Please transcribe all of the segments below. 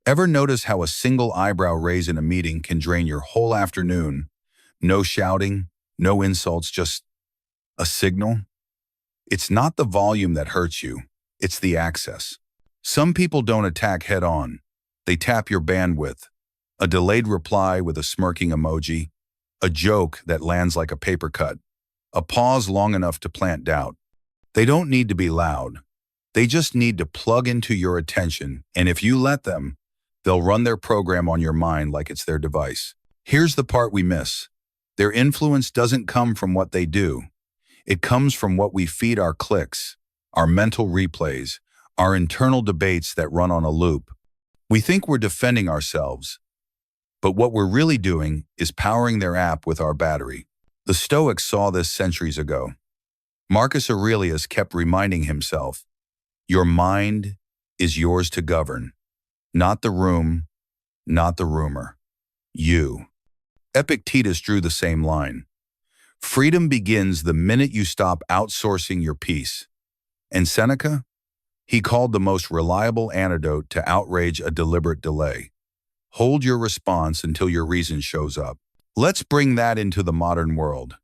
Ever notice how a single eyebrow raise in a meeting can drain your whole afternoon? No shouting, no insults, just a signal? It's not the volume that hurts you, it's the access. Some people don't attack head on. They tap your bandwidth. A delayed reply with a smirking emoji, a joke that lands like a paper cut, a pause long enough to plant doubt. They don't need to be loud. They just need to plug into your attention, and if you let them, they'll run their program on your mind like it's their device. Here's the part we miss. Their influence doesn't come from what they do. It comes from what we feed our clicks, our mental replays, our internal debates that run on a loop. We think we're defending ourselves, but what we're really doing is powering their app with our battery. The Stoics saw this centuries ago. Marcus Aurelius kept reminding himself, your mind is yours to govern, not the room, not the rumor, you. Epictetus drew the same line. Freedom begins the minute you stop outsourcing your peace. And Seneca? He called the most reliable antidote to outrage a deliberate delay. Hold your response until your reason shows up. Let's bring that into the modern world.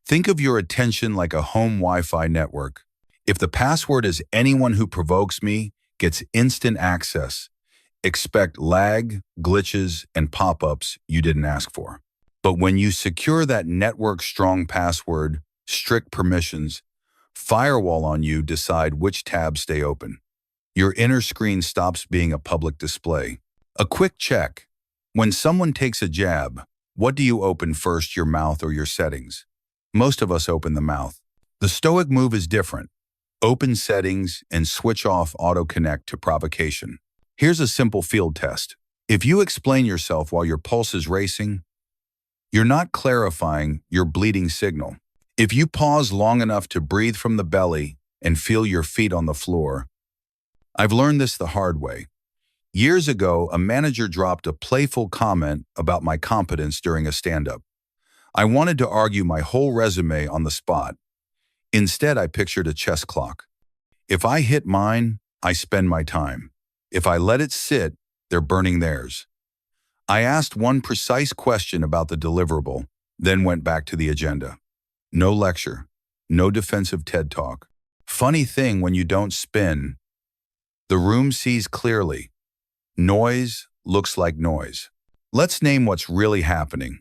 Think of your attention like a home Wi-Fi network. If the password is anyone who provokes me gets instant access, expect lag, glitches, and pop-ups you didn't ask for. But when you secure that network-strong password, strict permissions, firewall on you decide which tabs stay open. Your inner screen stops being a public display. A quick check. When someone takes a jab, what do you open first, your mouth or your settings? Most of us open the mouth. The Stoic move is different. Open settings and switch off auto-connect to provocation. Here's a simple field test. If you explain yourself while your pulse is racing, you're not clarifying your bleeding signal. If you pause long enough to breathe from the belly and feel your feet on the floor, I've learned this the hard way. Years ago, a manager dropped a playful comment about my competence during a stand-up. I wanted to argue my whole resume on the spot. Instead, I pictured a chess clock. If I hit mine, I spend my time. If I let it sit, they're burning theirs. I asked one precise question about the deliverable, then went back to the agenda. No lecture, no defensive TED Talk. Funny thing, when you don't spin, the room sees clearly. Noise looks like noise. Let's name what's really happening.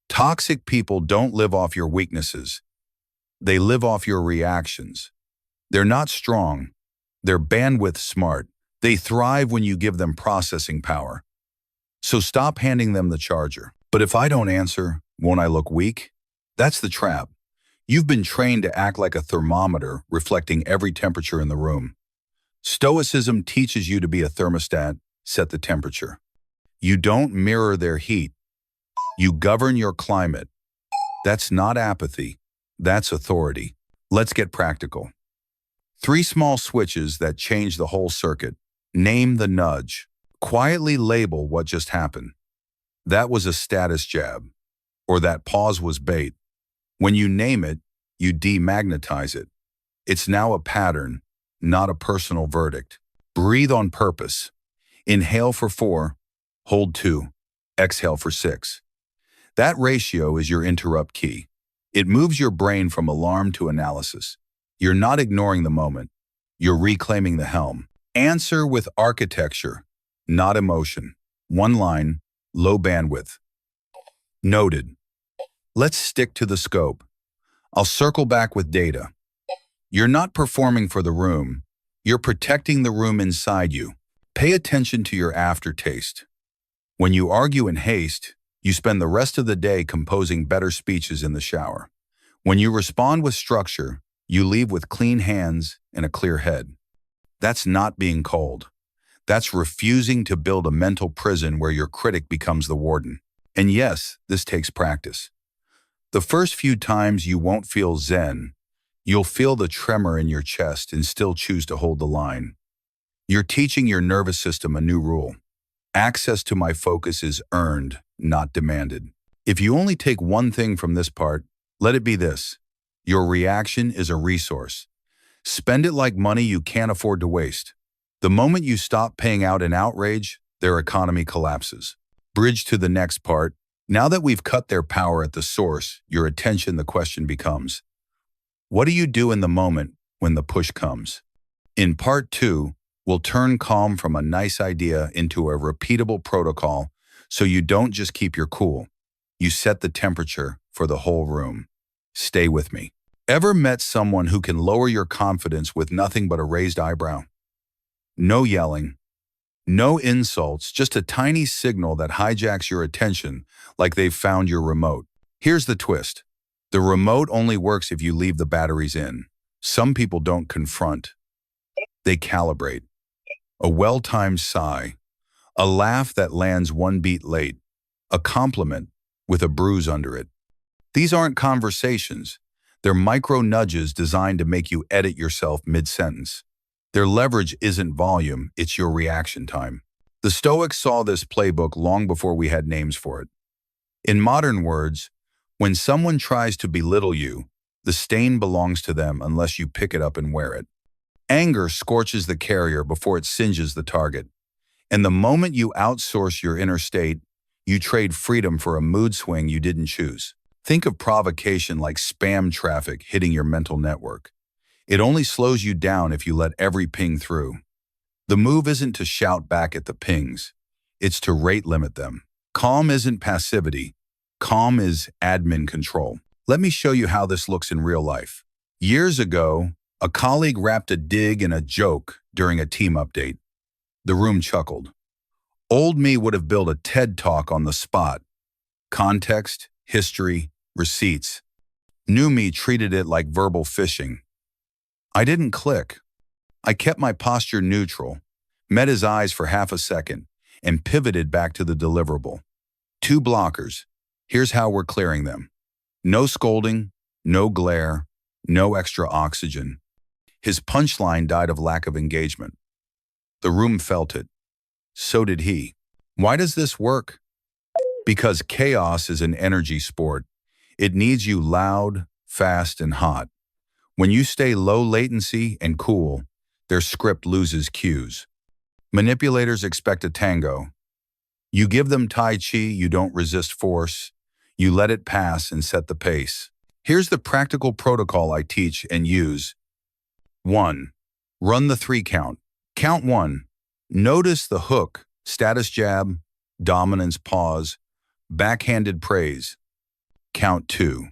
Toxic people don't live off your weaknesses. They live off your reactions. They're not strong. They're bandwidth smart. They thrive when you give them processing power. So stop handing them the charger. But if I don't answer, won't I look weak? That's the trap. You've been trained to act like a thermometer, reflecting every temperature in the room. Stoicism teaches you to be a thermostat, set the temperature. You don't mirror their heat. You govern your climate. That's not apathy. That's authority. Let's get practical. 3 small switches that change the whole circuit. Name the nudge. Quietly label what just happened. That was a status jab, or that pause was bait. When you name it, you demagnetize it. It's now a pattern, not a personal verdict. Breathe on purpose. Inhale for 4, hold 2, exhale for 6. That ratio is your interrupt key. It moves your brain from alarm to analysis. You're not ignoring the moment. You're reclaiming the helm. Answer with architecture, not emotion. 1 line, low bandwidth. Noted. Let's stick to the scope. I'll circle back with data. You're not performing for the room. You're protecting the room inside you. Pay attention to your aftertaste. When you argue in haste, you spend the rest of the day composing better speeches in the shower. When you respond with structure, you leave with clean hands and a clear head. That's not being cold. That's refusing to build a mental prison where your critic becomes the warden. And yes, this takes practice. The first few times you won't feel zen. You'll feel the tremor in your chest and still choose to hold the line. You're teaching your nervous system a new rule. Access to my focus is earned, not demanded. If you only take one thing from this part, let it be this. Your reaction is a resource. Spend it like money you can't afford to waste. The moment you stop paying out in outrage, their economy collapses. Bridge to the next part. Now that we've cut their power at the source, your attention, the question becomes, what do you do in the moment when the push comes? In part 2, we'll turn calm from a nice idea into a repeatable protocol so you don't just keep your cool. You set the temperature for the whole room. Stay with me. Ever met someone who can lower your confidence with nothing but a raised eyebrow? No yelling, no insults, just a tiny signal that hijacks your attention like they've found your remote. Here's the twist. The remote only works if you leave the batteries in. Some people don't confront. They calibrate. A well-timed sigh, a laugh that lands one beat late, a compliment with a bruise under it. These aren't conversations. They're micro nudges designed to make you edit yourself mid-sentence. Their leverage isn't volume, it's your reaction time. The Stoics saw this playbook long before we had names for it. In modern words, when someone tries to belittle you, the stain belongs to them unless you pick it up and wear it. Anger scorches the carrier before it singes the target. And the moment you outsource your inner state, you trade freedom for a mood swing you didn't choose. Think of provocation like spam traffic hitting your mental network. It only slows you down if you let every ping through. The move isn't to shout back at the pings. It's to rate limit them. Calm isn't passivity. Calm is admin control. Let me show you how this looks in real life. Years ago, a colleague wrapped a dig in a joke during a team update. The room chuckled. Old me would have built a TED Talk on the spot. Context, history, receipts. New me treated it like verbal fishing. I didn't click. I kept my posture neutral, met his eyes for half a second, and pivoted back to the deliverable. 2 blockers. Here's how we're clearing them. No scolding, no glare, no extra oxygen. His punchline died of lack of engagement. The room felt it. So did he. Why does this work? Because chaos is an energy sport. It needs you loud, fast, and hot. When you stay low latency and cool, their script loses cues. Manipulators expect a tango. You give them Tai Chi, you don't resist force. You let it pass and set the pace. Here's the practical protocol I teach and use. 1. Run the 3 count. Count 1. Notice the hook, status jab, dominance pause, backhanded praise. Count 2.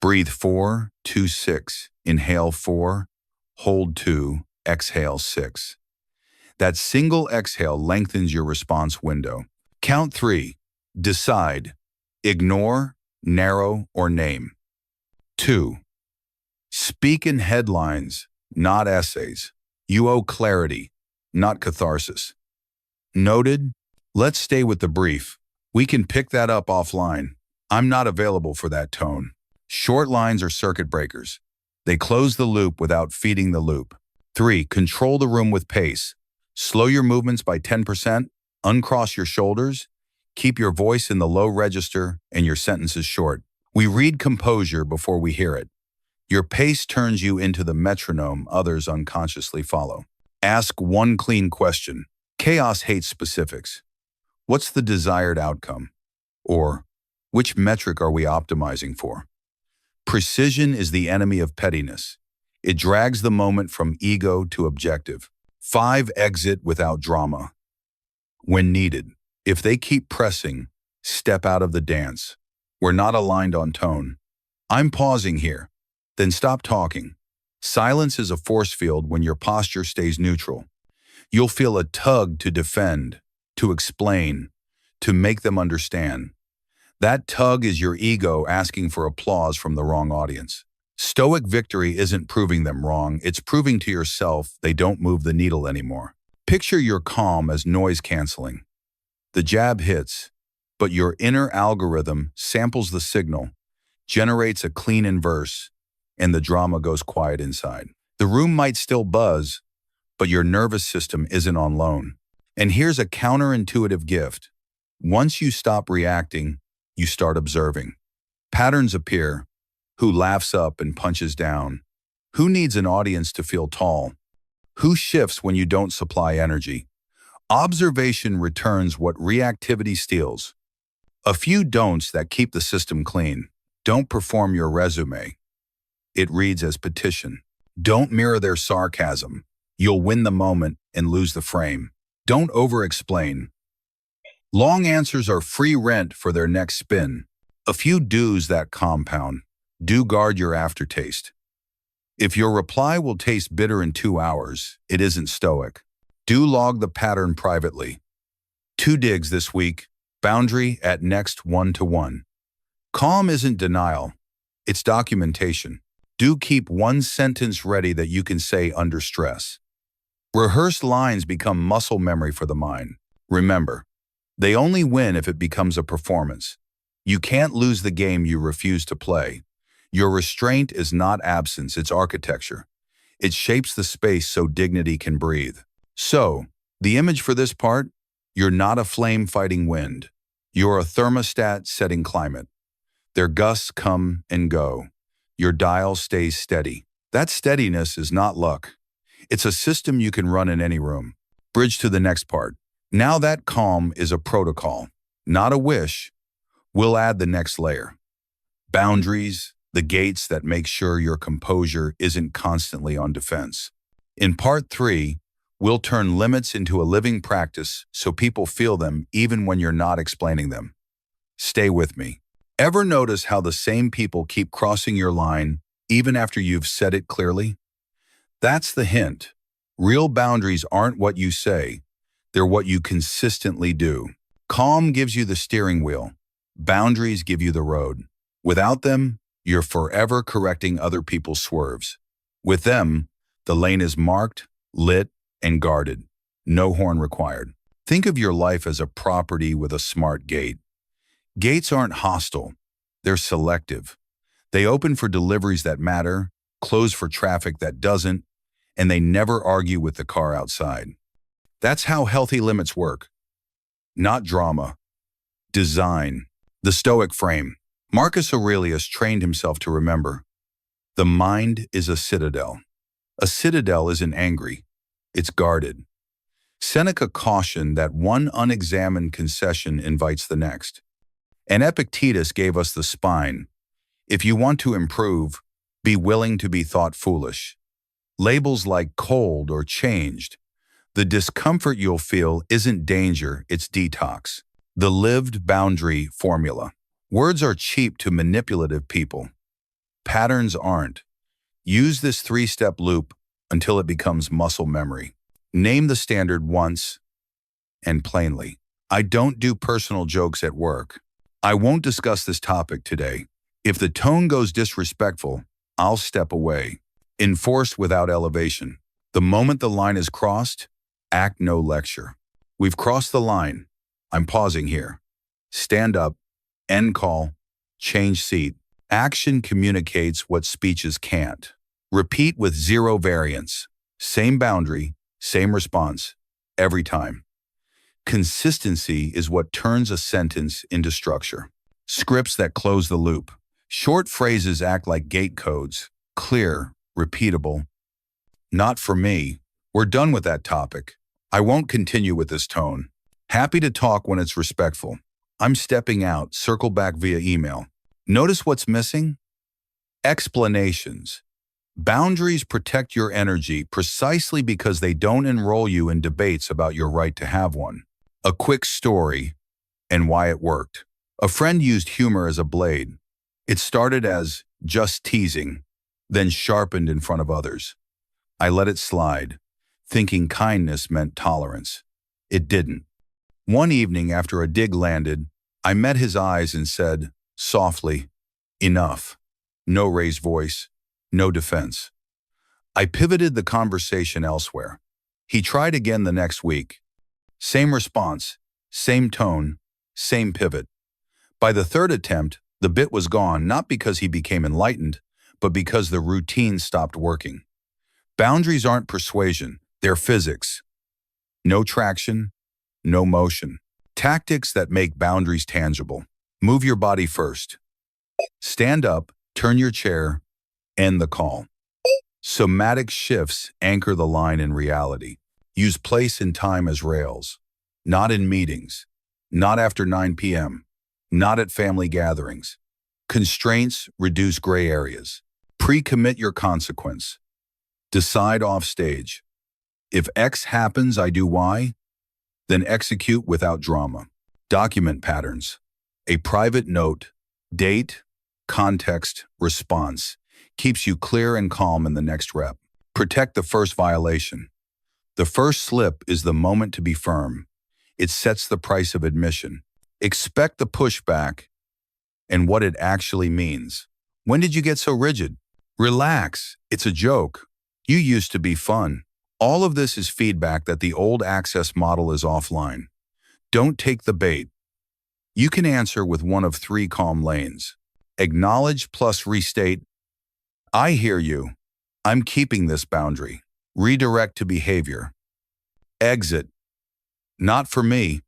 Breathe 4, 2, 6. Inhale 4, hold 2, exhale 6. That single exhale lengthens your response window. Count 3. Decide. Ignore, narrow, or name. 2. Speak in headlines, not essays. You owe clarity, not catharsis. Noted? Let's stay with the brief. We can pick that up offline. I'm not available for that tone. Short lines are circuit breakers. They close the loop without feeding the loop. 3. Control the room with pace. Slow your movements by 10%, uncross your shoulders, keep your voice in the low register, and your sentences short. We read composure before we hear it. Your pace turns you into the metronome others unconsciously follow. Ask one clean question. Chaos hates specifics. What's the desired outcome? Or, which metric are we optimizing for? Precision is the enemy of pettiness. It drags the moment from ego to objective. 5. Exit without drama. When needed, if they keep pressing, step out of the dance. We're not aligned on tone. I'm pausing here. Then stop talking. Silence is a force field when your posture stays neutral. You'll feel a tug to defend, to explain, to make them understand. That tug is your ego asking for applause from the wrong audience. Stoic victory isn't proving them wrong, it's proving to yourself they don't move the needle anymore. Picture your calm as noise canceling. The jab hits, but your inner algorithm samples the signal, generates a clean inverse, and the drama goes quiet inside. The room might still buzz, but your nervous system isn't on loan. And here's a counterintuitive gift. Once you stop reacting, you start observing. Patterns appear. Who laughs up and punches down? Who needs an audience to feel tall? Who shifts when you don't supply energy? Observation returns what reactivity steals. A few don'ts that keep the system clean. Don't perform your resume. It reads as petition. Don't mirror their sarcasm. You'll win the moment and lose the frame. Don't over-explain. Long answers are free rent for their next spin. A few do's that compound. Do guard your aftertaste. If your reply will taste bitter in 2 hours, it isn't stoic. Do log the pattern privately. 2 digs this week. Boundary at next 1-to-1. Calm isn't denial. It's documentation. Do keep one sentence ready that you can say under stress. Rehearsed lines become muscle memory for the mind. Remember, they only win if it becomes a performance. You can't lose the game you refuse to play. Your restraint is not absence, it's architecture. It shapes the space so dignity can breathe. So, the image for this part, you're not a flame fighting wind. You're a thermostat setting climate. Their gusts come and go. Your dial stays steady. That steadiness is not luck. It's a system you can run in any room. Bridge to the next part. Now that calm is a protocol, not a wish. We'll add the next layer. Boundaries, the gates that make sure your composure isn't constantly on defense. In part 3, we'll turn limits into a living practice so people feel them even when you're not explaining them. Stay with me. Ever notice how the same people keep crossing your line even after you've said it clearly? That's the hint. Real boundaries aren't what you say. They're what you consistently do. Calm gives you the steering wheel. Boundaries give you the road. Without them, you're forever correcting other people's swerves. With them, the lane is marked, lit, and guarded. No horn required. Think of your life as a property with a smart gate. Gates aren't hostile. They're selective. They open for deliveries that matter, close for traffic that doesn't, and they never argue with the car outside. That's how healthy limits work. Not drama. Design. The Stoic frame. Marcus Aurelius trained himself to remember. The mind is a citadel. A citadel isn't angry. It's guarded. Seneca cautioned that one unexamined concession invites the next. And Epictetus gave us the spine. If you want to improve, be willing to be thought foolish. Labels like cold or changed. The discomfort you'll feel isn't danger, it's detox. The lived boundary formula. Words are cheap to manipulative people. Patterns aren't. Use this 3-step loop until it becomes muscle memory. Name the standard once and plainly. I don't do personal jokes at work. I won't discuss this topic today. If the tone goes disrespectful, I'll step away. Enforce without elevation. The moment the line is crossed, act no lecture. We've crossed the line. I'm pausing here. Stand up, end call, change seat. Action communicates what speeches can't. Repeat with 0 variance. Same boundary, same response, every time. Consistency is what turns a sentence into structure. Scripts that close the loop. Short phrases act like gate codes. Clear, repeatable. Not for me. We're done with that topic. I won't continue with this tone. Happy to talk when it's respectful. I'm stepping out. Circle back via email. Notice what's missing? Explanations. Boundaries protect your energy precisely because they don't enroll you in debates about your right to have one. A quick story and why it worked. A friend used humor as a blade. It started as just teasing, then sharpened in front of others. I let it slide, thinking kindness meant tolerance. It didn't. One evening after a dig landed, I met his eyes and said, softly, enough. No raised voice, no defense. I pivoted the conversation elsewhere. He tried again the next week. Same response, same tone, same pivot. By the third attempt, the bit was gone, not because he became enlightened, but because the routine stopped working. Boundaries aren't persuasion, they're physics. No traction, no motion. Tactics that make boundaries tangible. Move your body first. Stand up, turn your chair, end the call. Somatic shifts anchor the line in reality. Use place and time as rails. Not in meetings. Not after 9 p.m. Not at family gatherings. Constraints reduce gray areas. Pre-commit your consequence. Decide off stage. If X happens, I do Y, then execute without drama. Document patterns. A private note, date, context, response, keeps you clear and calm in the next rep. Protect the first violation. The first slip is the moment to be firm. It sets the price of admission. Expect the pushback and what it actually means. When did you get so rigid? Relax, it's a joke. You used to be fun. All of this is feedback that the old access model is offline. Don't take the bait. You can answer with one of three calm lanes. Acknowledge plus restate. I hear you. I'm keeping this boundary. Redirect to behavior. Exit. Not for me.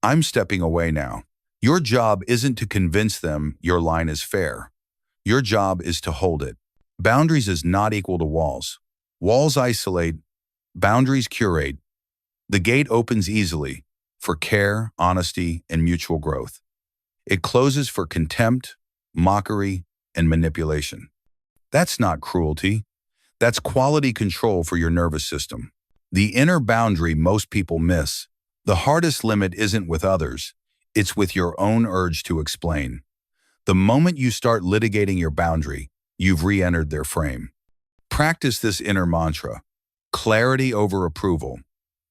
I'm stepping away now. Your job isn't to convince them your line is fair. Your job is to hold it. Boundaries is not equal to walls. Walls isolate. Boundaries curate. The gate opens easily for care, honesty, and mutual growth. It closes for contempt, mockery, and manipulation. That's not cruelty. That's quality control for your nervous system. The inner boundary most people miss. The hardest limit isn't with others. It's with your own urge to explain. The moment you start litigating your boundary, you've re-entered their frame. Practice this inner mantra. Clarity over approval.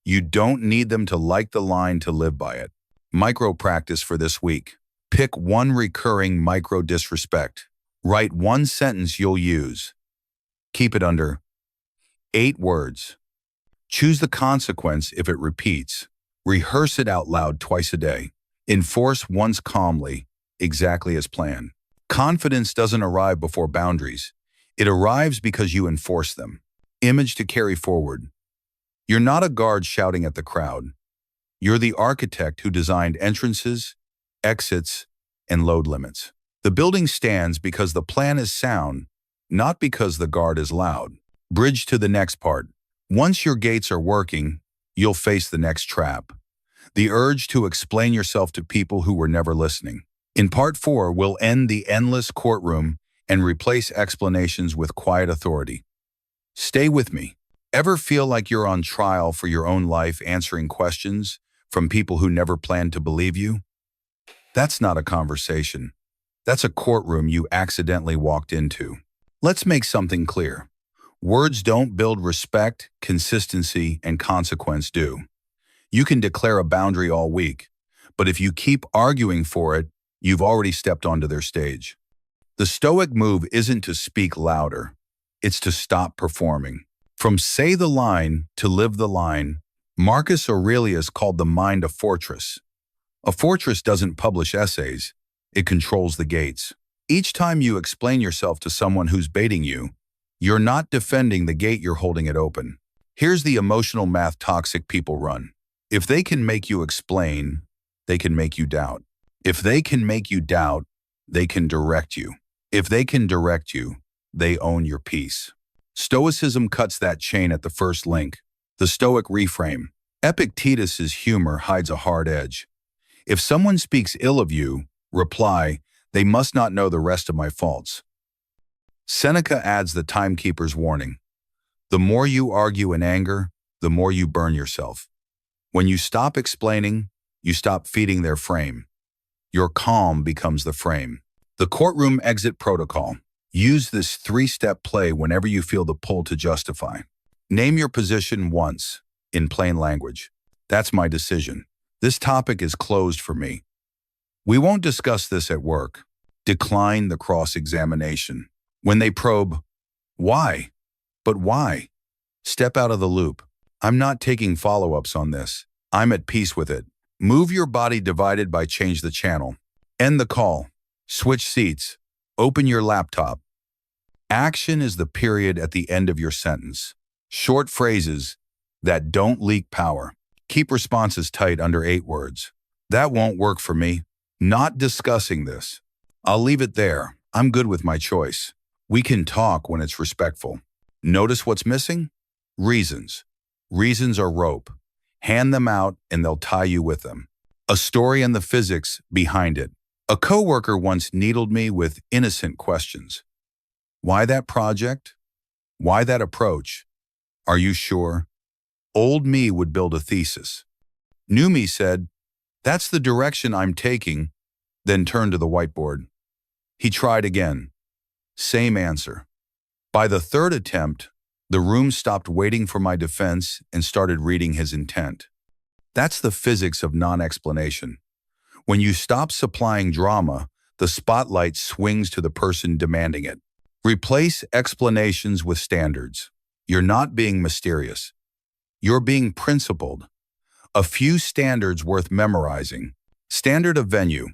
You don't need them to like the line to live by it. Micro practice for this week. Pick one recurring micro disrespect. Write one sentence you'll use. Keep it under 8 words. Choose the consequence if it repeats. Rehearse it out loud twice a day. Enforce once calmly, exactly as planned. Confidence doesn't arrive before boundaries. It arrives because you enforce them. Image to carry forward. You're not a guard shouting at the crowd. You're the architect who designed entrances, exits, and load limits. The building stands because the plan is sound, not because the guard is loud. Bridge to the next part. Once your gates are working, you'll face the next trap. The urge to explain yourself to people who were never listening. In part 4, we'll end the endless courtroom and replace explanations with quiet authority. Stay with me. Ever feel like you're on trial for your own life answering questions from people who never planned to believe you? That's not a conversation. That's a courtroom you accidentally walked into. Let's make something clear. Words don't build respect, consistency, and consequence do. You can declare a boundary all week, but if you keep arguing for it, you've already stepped onto their stage. The Stoic move isn't to speak louder. It's to stop performing. From say the line to live the line, Marcus Aurelius called the mind a fortress. A fortress doesn't publish essays. It controls the gates. Each time you explain yourself to someone who's baiting you, you're not defending the gate, you're holding it open. Here's the emotional math toxic people run. If they can make you explain, they can make you doubt. If they can make you doubt, they can direct you. If they can direct you, they own your peace. Stoicism cuts that chain at the first link. The Stoic reframe. Epictetus's humor hides a hard edge. If someone speaks ill of you, reply, they must not know the rest of my faults. Seneca adds the timekeeper's warning. The more you argue in anger, the more you burn yourself. When you stop explaining, you stop feeding their frame. Your calm becomes the frame. The courtroom exit protocol. Use this 3-step play whenever you feel the pull to justify. Name your position once, in plain language. That's my decision. This topic is closed for me. We won't discuss this at work. Decline the cross-examination. When they probe, why? But why? Step out of the loop. I'm not taking follow-ups on this. I'm at peace with it. Move your body divided by change the channel. End the call. Switch seats. Open your laptop. Action is the period at the end of your sentence. Short phrases that don't leak power. Keep responses tight under 8 words. That won't work for me. Not discussing this. I'll leave it there. I'm good with my choice. We can talk when it's respectful. Notice what's missing? Reasons. Reasons are rope. Hand them out and they'll tie you with them. A story and the physics behind it. A coworker once needled me with innocent questions. Why that project? Why that approach? Are you sure? Old me would build a thesis. New me said, that's the direction I'm taking, then turned to the whiteboard. He tried again. Same answer. By the third attempt, the room stopped waiting for my defense and started reading his intent. That's the physics of non-explanation. When you stop supplying drama, the spotlight swings to the person demanding it. Replace explanations with standards. You're not being mysterious. You're being principled. A few standards worth memorizing. Standard of venue.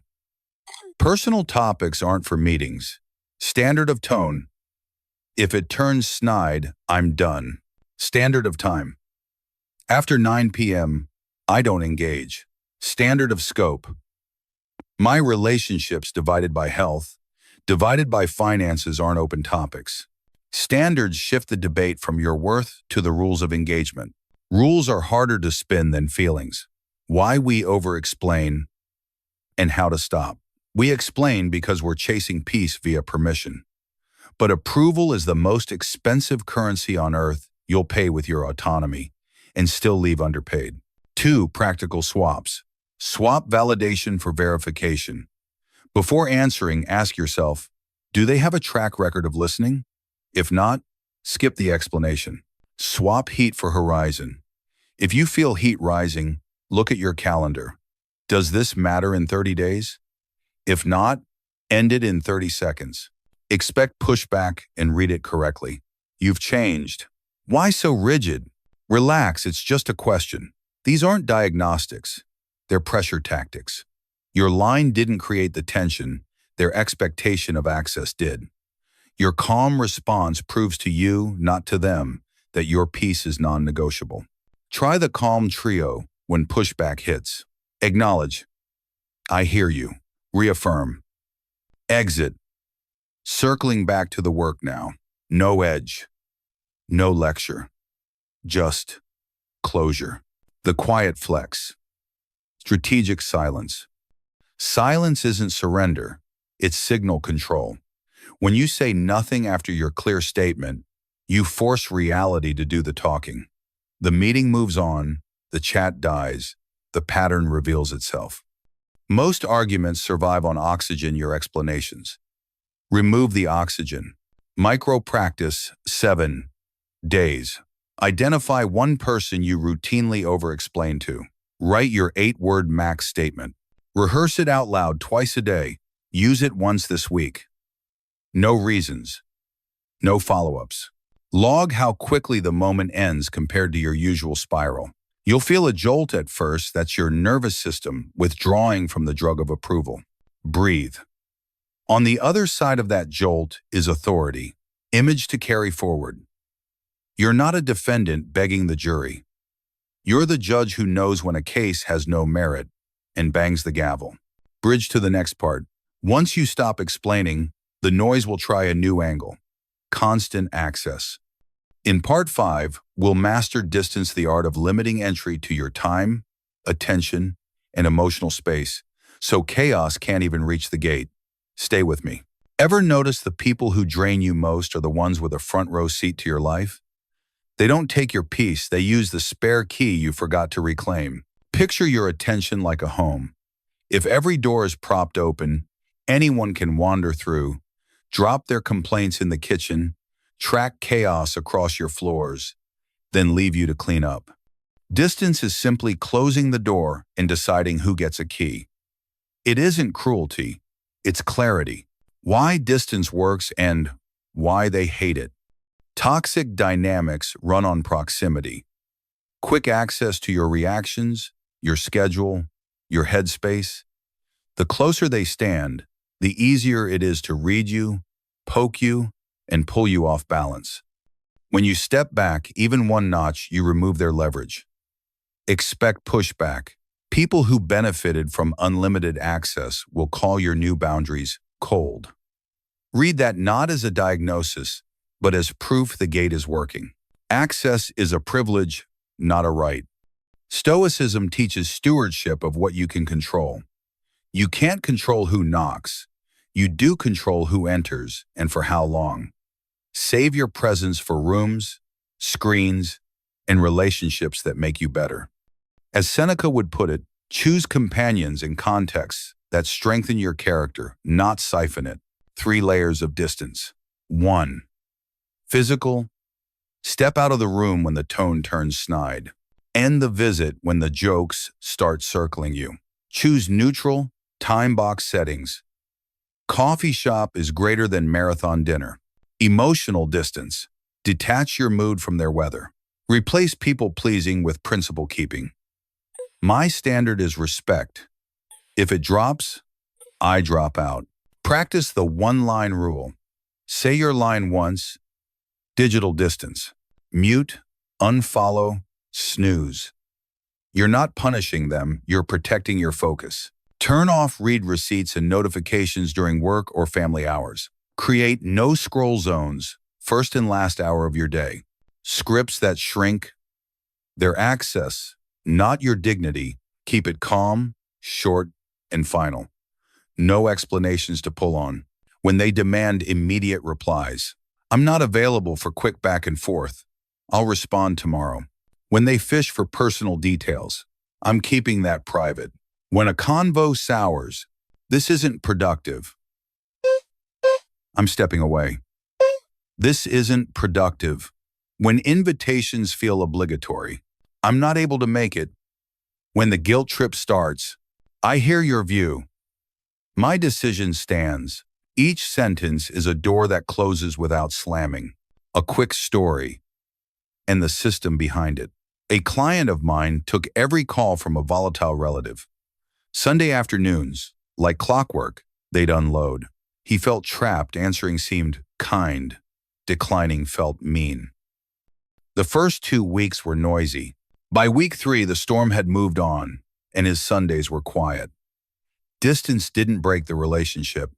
Personal topics aren't for meetings. Standard of tone. If it turns snide, I'm done. Standard of time. After 9 p.m., I don't engage. Standard of scope. My relationships divided by health, divided by finances aren't open topics. Standards shift the debate from your worth to the rules of engagement. Rules are harder to spin than feelings. Why we over-explain and how to stop. We explain because we're chasing peace via permission. But approval is the most expensive currency on earth you'll pay with your autonomy and still leave underpaid. 2. Practical swaps. Swap validation for verification. Before answering, ask yourself, do they have a track record of listening? If not, skip the explanation. Swap heat for horizon. If you feel heat rising, look at your calendar. Does this matter in 30 days? If not, end it in 30 seconds. Expect pushback and read it correctly. You've changed. Why so rigid? Relax, it's just a question. These aren't diagnostics. They're pressure tactics. Your line didn't create the tension. Their expectation of access did. Your calm response proves to you, not to them, that your peace is non-negotiable. Try the calm trio when pushback hits. Acknowledge. I hear you. Reaffirm. Exit. Circling back to the work now. No edge. No lecture. Just closure. The quiet flex. Strategic silence. Silence isn't surrender. It's signal control. When you say nothing after your clear statement, you force reality to do the talking. The meeting moves on, the chat dies, the pattern reveals itself. Most arguments survive on oxygen your explanations. Remove the oxygen. Micro practice 7 days. Identify one person you routinely over-explain to. Write your 8-word max statement. Rehearse it out loud twice a day. Use it once this week. No reasons. No follow-ups. Log how quickly the moment ends compared to your usual spiral. You'll feel a jolt at first. That's your nervous system withdrawing from the drug of approval. Breathe. On the other side of that jolt is authority. Image to carry forward. You're not a defendant begging the jury. You're the judge who knows when a case has no merit and bangs the gavel. Bridge to the next part. Once you stop explaining, the noise will try a new angle. Constant access. In part 5, we'll master distance, the art of limiting entry to your time, attention, and emotional space, so chaos can't even reach the gate. Stay with me. Ever notice the people who drain you most are the ones with a front row seat to your life? They don't take your peace, they use the spare key you forgot to reclaim. Picture your attention like a home. If every door is propped open, anyone can wander through, drop their complaints in the kitchen, track chaos across your floors, then leave you to clean up. Distance is simply closing the door and deciding who gets a key. It isn't cruelty, it's clarity. Why distance works and why they hate it. Toxic dynamics run on proximity. Quick access to your reactions, your schedule, your headspace. The closer they stand, the easier it is to read you, poke you, and pull you off balance. When you step back, even one notch, you remove their leverage. Expect pushback. People who benefited from unlimited access will call your new boundaries cold. Read that not as a diagnosis, but as proof the gate is working. Access is a privilege, not a right. Stoicism teaches stewardship of what you can control. You can't control who knocks. You do control who enters and for how long. Save your presence for rooms, screens, and relationships that make you better. As Seneca would put it, choose companions and contexts that strengthen your character, not siphon it. 3 layers of distance. 1. Physical. Step out of the room when the tone turns snide. End the visit when the jokes start circling you. Choose neutral, time-box settings. Coffee shop is greater than marathon dinner. Emotional distance. Detach your mood from their weather. Replace people-pleasing with principle-keeping. My standard is respect. If it drops, I drop out. Practice the one-line rule. Say your line once. Digital distance. Mute, unfollow, snooze. You're not punishing them, you're protecting your focus. Turn off read receipts and notifications during work or family hours. Create no scroll zones, first and last hour of your day. Scripts that shrink their access, not your dignity. Keep it calm, short, and final. No explanations to pull on. When they demand immediate replies, I'm not available for quick back and forth. I'll respond tomorrow. When they fish for personal details, I'm keeping that private. When a convo sours, this isn't productive. I'm stepping away. This isn't productive. When invitations feel obligatory, I'm not able to make it. When the guilt trip starts, I hear your view. My decision stands. Each sentence is a door that closes without slamming. A quick story, and the system behind it. A client of mine took every call from a volatile relative. Sunday afternoons, like clockwork, they'd unload. He felt trapped, answering seemed kind. Declining felt mean. The first 2 weeks were noisy. By week 3, the storm had moved on, and his Sundays were quiet. Distance didn't break the relationship.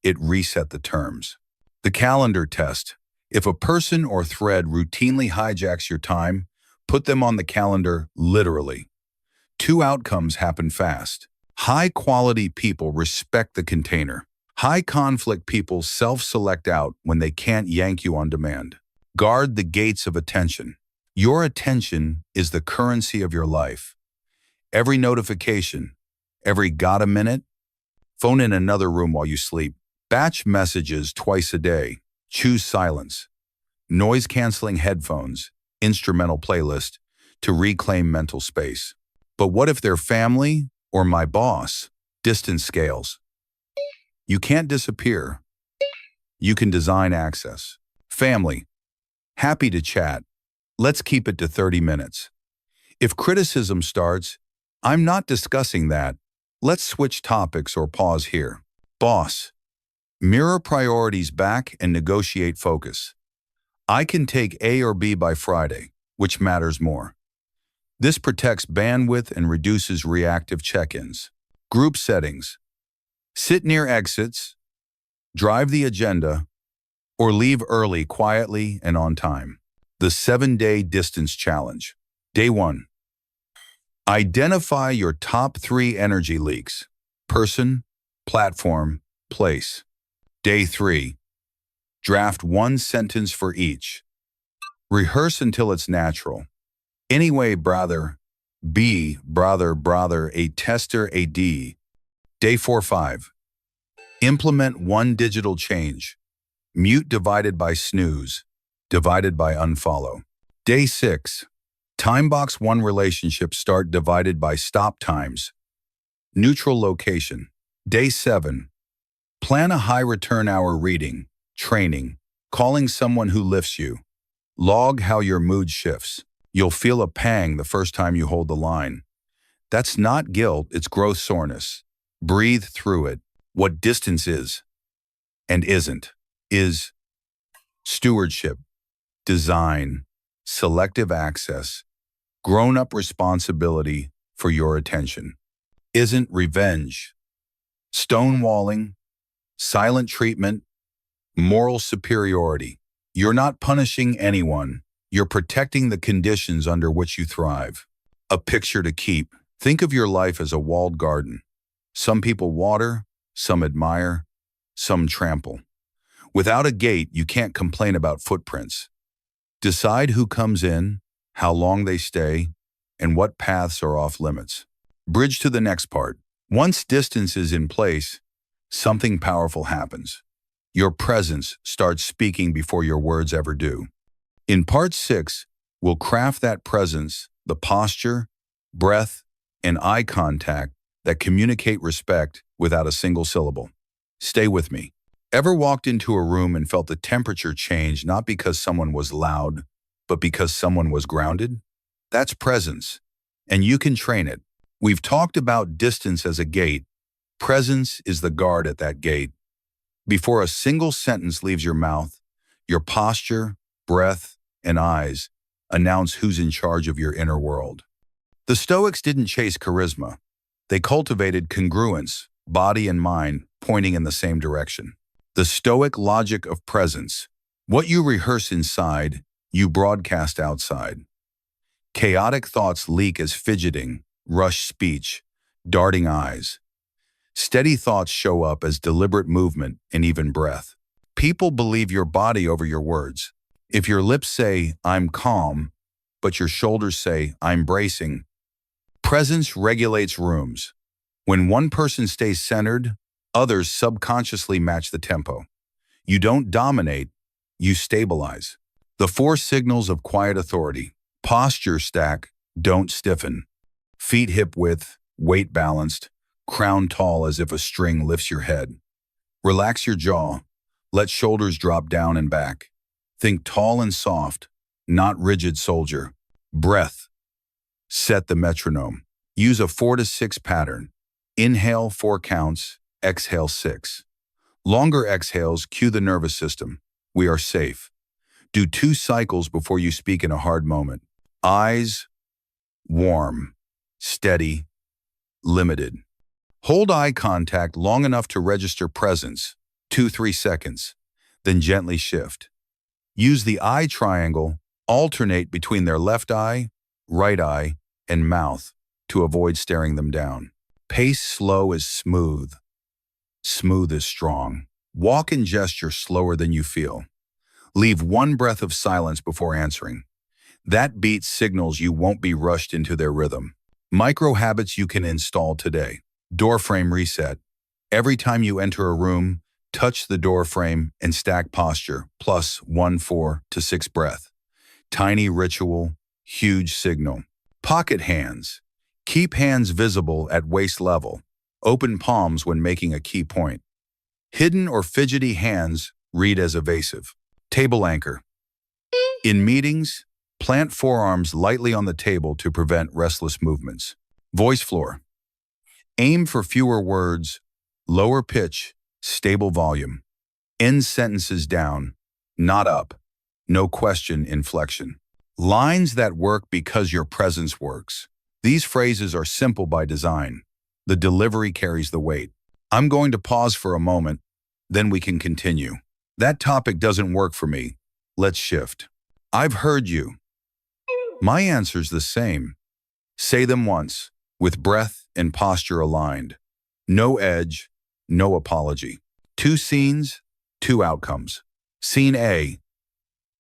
It reset the terms. The calendar test. If a person or thread routinely hijacks your time, put them on the calendar literally. 2 outcomes happen fast. High-quality people respect the container. High-conflict people self-select out when they can't yank you on demand. Guard the gates of attention. Your attention is the currency of your life. Every notification, every got a minute, phone in another room while you sleep. Batch messages twice a day. Choose silence. Noise-canceling headphones, instrumental playlist, to reclaim mental space. But what if they're family or my boss? Distance scales. You can't disappear. You can design access. Family. Happy to chat. Let's keep it to 30 minutes. If criticism starts, I'm not discussing that. Let's switch topics or pause here. Boss. Mirror priorities back and negotiate focus. I can take A or B by Friday, which matters more. This protects bandwidth and reduces reactive check-ins. Group settings. Sit near exits, drive the agenda, or leave early quietly and on time. The 7-day distance challenge. Day 1. Identify your top 3 energy leaks. Person, platform, place. Day 3. Draft 1 sentence for each. Rehearse until it's natural. Anyway, brother. B, brother, a tester, a D. Day 4-5. Implement 1 digital change. Mute divided by snooze, divided by unfollow. Day 6. Timebox 1 relationship start divided by stop times. Neutral location. Day 7. Plan a high return hour reading, training, calling someone who lifts you. Log how your mood shifts. You'll feel a pang the first time you hold the line. That's not guilt, it's growth soreness. Breathe through it. What distance is and isn't is stewardship, design, selective access, grown-up responsibility for your attention. Isn't revenge, stonewalling, silent treatment, moral superiority. You're not punishing anyone. You're protecting the conditions under which you thrive. A picture to keep. Think of your life as a walled garden. Some people water, some admire, some trample. Without a gate, you can't complain about footprints. Decide who comes in, how long they stay, and what paths are off limits. Bridge to the next part. Once distance is in place, something powerful happens. Your presence starts speaking before your words ever do. In part 6, we'll craft that presence, the posture, breath, and eye contact that communicate respect without a single syllable. Stay with me. Ever walked into a room and felt the temperature change not because someone was loud, but because someone was grounded? That's presence, and you can train it. We've talked about distance as a gate. Presence is the guard at that gate. Before a single sentence leaves your mouth, your posture, breath, and eyes announce who's in charge of your inner world. The Stoics didn't chase charisma. They cultivated congruence, body and mind pointing in the same direction. The Stoic logic of presence. What you rehearse inside, you broadcast outside. Chaotic thoughts leak as fidgeting, rushed speech, darting eyes. Steady thoughts show up as deliberate movement and even breath. People believe your body over your words. If your lips say, "I'm calm," but your shoulders say, "I'm bracing," presence regulates rooms. When one person stays centered, others subconsciously match the tempo. You don't dominate, you stabilize. The 4 signals of quiet authority. Posture stack, don't stiffen. Feet hip width, weight balanced, crown tall as if a string lifts your head. Relax your jaw, let shoulders drop down and back. Think tall and soft, not rigid soldier. Breath. Set the metronome. Use a 4 to 6 pattern. Inhale 4 counts, exhale 6. Longer exhales cue the nervous system. We are safe. Do 2 cycles before you speak in a hard moment. Eyes, warm, steady, limited. Hold eye contact long enough to register presence, 2-3 seconds, then gently shift. Use the eye triangle, alternate between their left eye, right eye, and mouth to avoid staring them down. Pace slow is smooth. Smooth is strong. Walk and gesture slower than you feel. Leave 1 breath of silence before answering. That beat signals you won't be rushed into their rhythm. Micro habits you can install today. Door frame reset. Every time you enter a room, touch the door frame and stack posture, plus 1 4 to 6 breath. Tiny ritual, huge signal. Pocket hands. Keep hands visible at waist level. Open palms when making a key point. Hidden or fidgety hands read as evasive. Table anchor. In meetings, plant forearms lightly on the table to prevent restless movements. Voice floor. Aim for fewer words, lower pitch, stable volume. End sentences down, not up. No question inflection. Lines that work because your presence works. These phrases are simple by design. The delivery carries the weight. I'm going to pause for a moment, then we can continue. That topic doesn't work for me. Let's shift. I've heard you. My answer's the same. Say them once, with breath and posture aligned. No edge, no apology. 2 scenes, 2 outcomes. Scene A,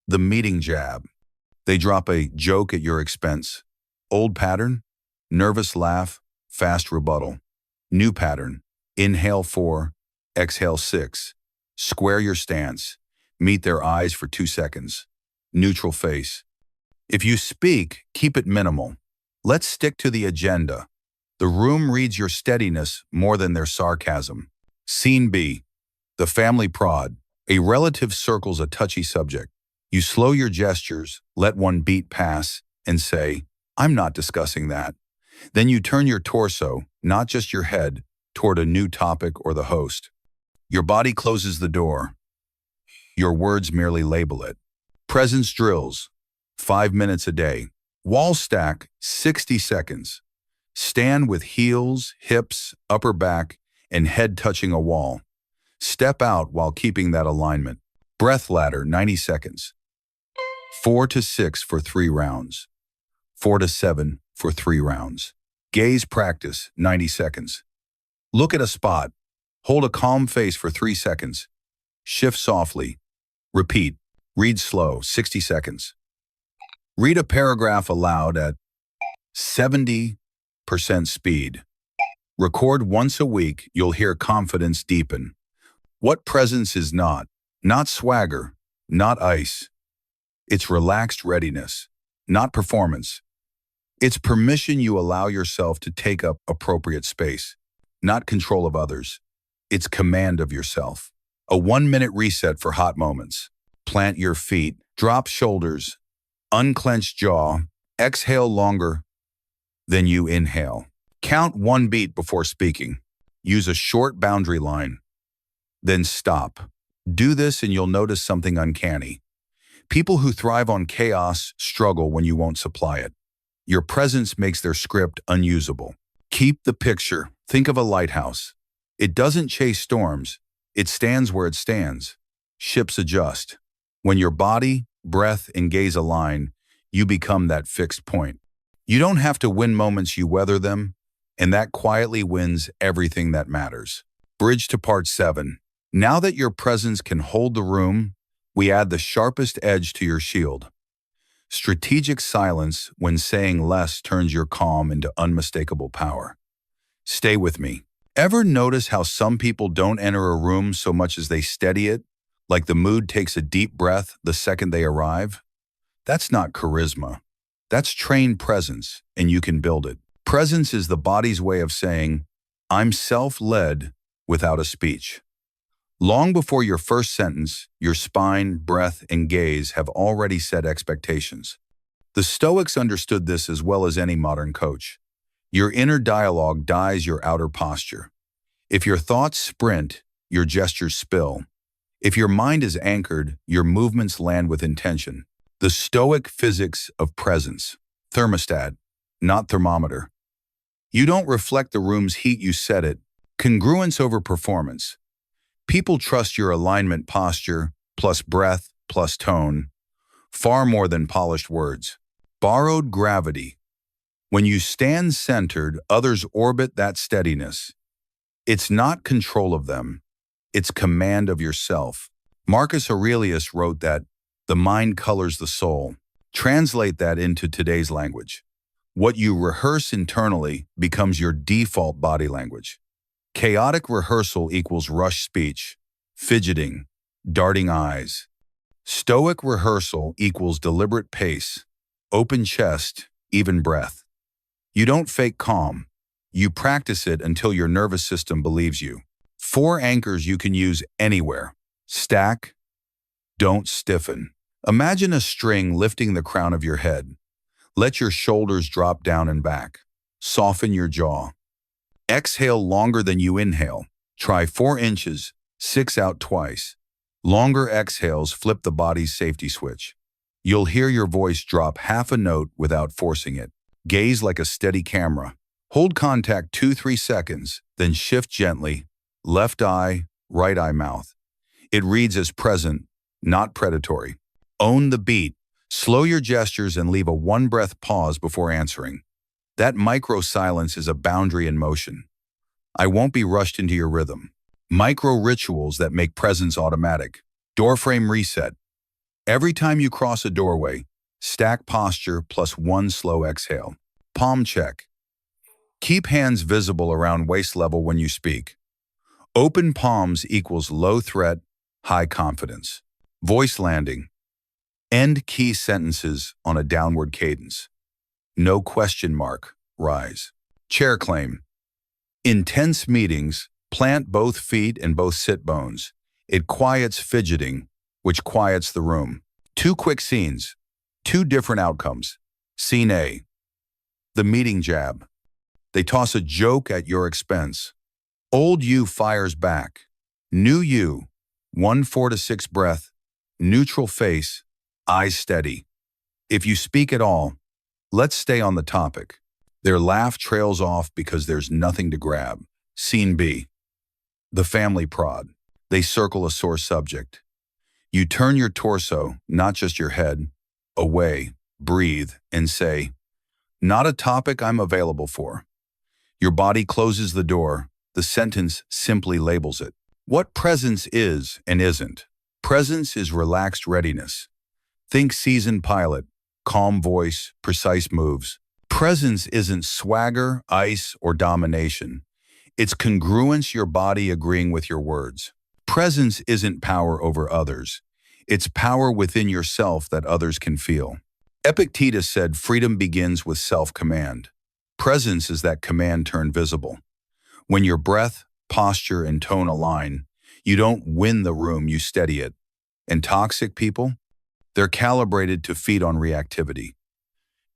the meeting jab. They drop a joke at your expense. Old pattern, nervous laugh, fast rebuttal. New pattern, inhale 4, exhale 6. Square your stance. Meet their eyes for 2 seconds. Neutral face. If you speak, keep it minimal. Let's stick to the agenda. The room reads your steadiness more than their sarcasm. Scene B, the family prod. A relative circles a touchy subject. You slow your gestures, let 1 beat pass, and say, "I'm not discussing that." Then you turn your torso, not just your head, toward a new topic or the host. Your body closes the door. Your words merely label it. Presence drills, 5 minutes a day. Wall stack, 60 seconds. Stand with heels, hips, upper back, and head touching a wall. Step out while keeping that alignment. Breath ladder, 90 seconds. 4 to 6 for 3 rounds. 4 to 7 for 3 rounds. Gaze practice, 90 seconds. Look at a spot. Hold a calm face for 3 seconds. Shift softly. Repeat. Read slow, 60 seconds. Read a paragraph aloud at 70% speed. Record once a week, you'll hear confidence deepen. What presence is not? Not swagger, not ice. It's relaxed readiness, not performance. It's permission you allow yourself to take up appropriate space, not control of others. It's command of yourself. A 1-minute reset for hot moments. Plant your feet, drop shoulders, unclench jaw, exhale longer than you inhale. Count 1 beat before speaking. Use a short boundary line. Then stop. Do this and you'll notice something uncanny. People who thrive on chaos struggle when you won't supply it. Your presence makes their script unusable. Keep the picture. Think of a lighthouse. It doesn't chase storms. It stands where it stands. Ships adjust. When your body, breath, and gaze align, you become that fixed point. You don't have to win moments, you weather them, and that quietly wins everything that matters. Bridge to part 7. Now that your presence can hold the room, we add the sharpest edge to your shield. Strategic silence when saying less turns your calm into unmistakable power. Stay with me. Ever notice how some people don't enter a room so much as they steady it, like the mood takes a deep breath the second they arrive? That's not charisma. That's trained presence, and you can build it. Presence is the body's way of saying, I'm self-led without a speech. Long before your first sentence, your spine, breath, and gaze have already set expectations. The Stoics understood this as well as any modern coach. Your inner dialogue dyes your outer posture. If your thoughts sprint, your gestures spill. If your mind is anchored, your movements land with intention. The Stoic physics of presence. Thermostat, not thermometer. You don't reflect the room's heat, you set it. Congruence over performance. People trust your alignment, posture, plus breath, plus tone, far more than polished words. Borrowed gravity. When you stand centered, others orbit that steadiness. It's not control of them. It's command of yourself. Marcus Aurelius wrote that the mind colors the soul. Translate that into today's language. What you rehearse internally becomes your default body language. Chaotic rehearsal equals rush speech, fidgeting, darting eyes. Stoic rehearsal equals deliberate pace, open chest, even breath. You don't fake calm. You practice it until your nervous system believes you. 4 anchors you can use anywhere. Stack, don't stiffen. Imagine a string lifting the crown of your head. Let your shoulders drop down and back. Soften your jaw. Exhale longer than you inhale. Try 4 inches, 6 out twice. Longer exhales flip the body's safety switch. You'll hear your voice drop half a note without forcing it. Gaze like a steady camera. Hold contact 2-3 seconds, then shift gently. Left eye, right eye, mouth. It reads as present, not predatory. Own the beat. Slow your gestures and leave a 1-breath pause before answering. That micro-silence is a boundary in motion. I won't be rushed into your rhythm. Micro-rituals that make presence automatic. Doorframe reset. Every time you cross a doorway, stack posture plus 1 slow exhale. Palm check. Keep hands visible around waist level when you speak. Open palms equals low threat, high confidence. Voice landing. End key sentences on a downward cadence. No question mark, rise. Chair claim. Intense meetings, plant both feet and both sit bones. It quiets fidgeting, which quiets the room. 2 quick scenes, 2 different outcomes. Scene A. The meeting jab. They toss a joke at your expense. Old you fires back. New you, 1 4 to 6 breath, neutral face, eyes steady. If you speak at all, let's stay on the topic. Their laugh trails off because there's nothing to grab. Scene B. The family prod. They circle a sore subject. You turn your torso, not just your head, away, breathe, and say, Not a topic I'm available for. Your body closes the door. The sentence simply labels it. What presence is and isn't. Presence is relaxed readiness. Think seasoned pilot, calm voice, precise moves. Presence isn't swagger, ice, or domination. It's congruence, your body agreeing with your words. Presence isn't power over others. It's power within yourself that others can feel. Epictetus said freedom begins with self-command. Presence is that command turned visible. When your breath, posture, and tone align, you don't win the room, you steady it. And toxic people? They're calibrated to feed on reactivity.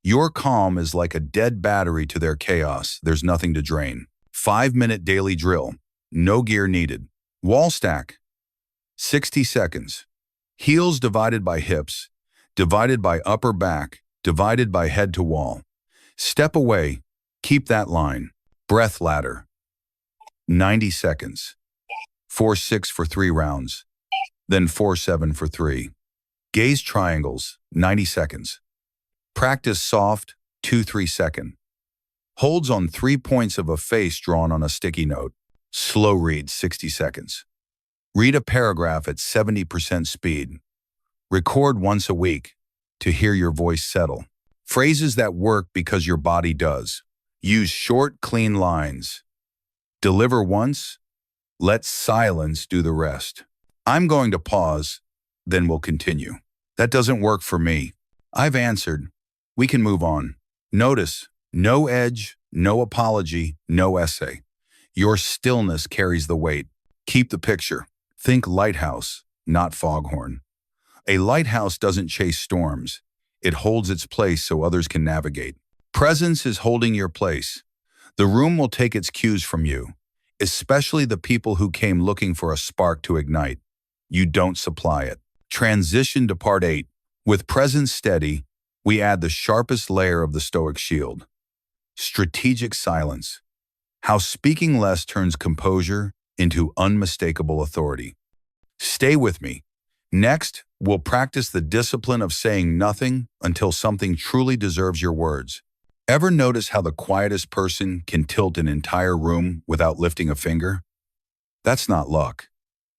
Your calm is like a dead battery to their chaos. There's nothing to drain. 5-minute daily drill. No gear needed. Wall stack. 60 seconds. Heels divided by hips, divided by upper back, divided by head to wall. Step away. Keep that line. Breath ladder. 90 seconds. 4-6 for 3 rounds. Then 4-7 for 3. Gaze triangles. 90 seconds. Practice soft, 2-3 second. Holds on 3 points of a face drawn on a sticky note. Slow read, 60 seconds. Read a paragraph at 70% speed. Record once a week to hear your voice settle. Phrases that work because your body does. Use short, clean lines. Deliver once, let silence do the rest. I'm going to pause, then we'll continue. That doesn't work for me. I've answered. We can move on. Notice, no edge, no apology, no essay. Your stillness carries the weight. Keep the picture. Think lighthouse, not foghorn. A lighthouse doesn't chase storms. It holds its place so others can navigate. Presence is holding your place. The room will take its cues from you, especially the people who came looking for a spark to ignite. You don't supply it. Transition to part 8. With presence steady, we add the sharpest layer of the Stoic shield. Strategic silence. How speaking less turns composure into unmistakable authority. Stay with me. Next, we'll practice the discipline of saying nothing until something truly deserves your words. Ever notice how the quietest person can tilt an entire room without lifting a finger? That's not luck.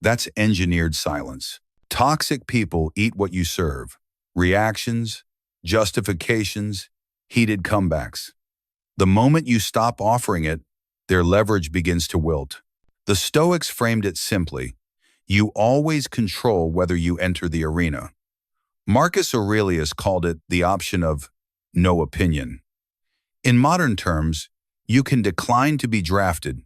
That's engineered silence. Toxic people eat what you serve. Reactions, justifications, heated comebacks. The moment you stop offering it, their leverage begins to wilt. The Stoics framed it simply. You always control whether you enter the arena. Marcus Aurelius called it the option of no opinion. In modern terms, you can decline to be drafted.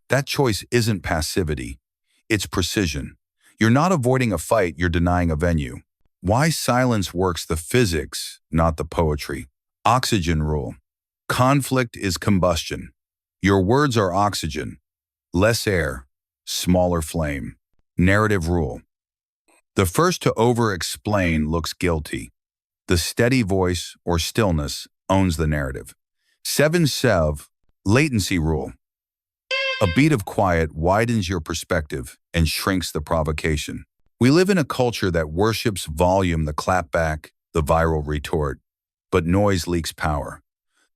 That choice isn't passivity. It's precision. You're not avoiding a fight, you're denying a venue. Why silence works: the physics, not the poetry. Oxygen rule. Conflict is combustion. Your words are oxygen. Less air, smaller flame. Narrative rule. The first to over-explain looks guilty. The steady voice or stillness owns the narrative. 7-7, latency rule. A beat of quiet widens your perspective and shrinks the provocation. We live in a culture that worships volume, the clapback, the viral retort, but noise leaks power.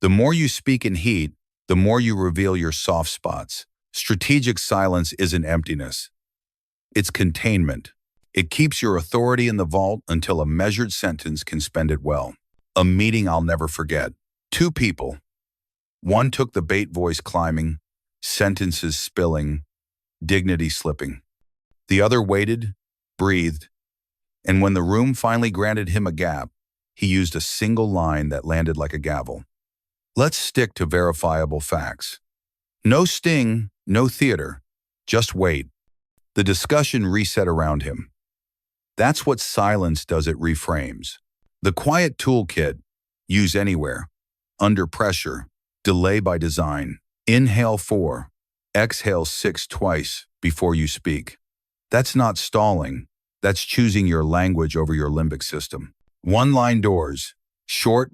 The more you speak in heat, the more you reveal your soft spots. Strategic silence isn't emptiness. It's containment. It keeps your authority in the vault until a measured sentence can spend it well. A meeting I'll never forget. 2 people. One took the bait, voice climbing, sentences spilling, dignity slipping. The other waited, breathed, and when the room finally granted him a gap, he used a single line that landed like a gavel. Let's stick to verifiable facts. No sting, no theater, just wait. The discussion reset around him. That's what silence does, it reframes. The quiet toolkit, use anywhere. Under pressure, delay by design. Inhale 4, exhale 6 twice before you speak. That's not stalling. That's choosing your language over your limbic system. One-line doors, short,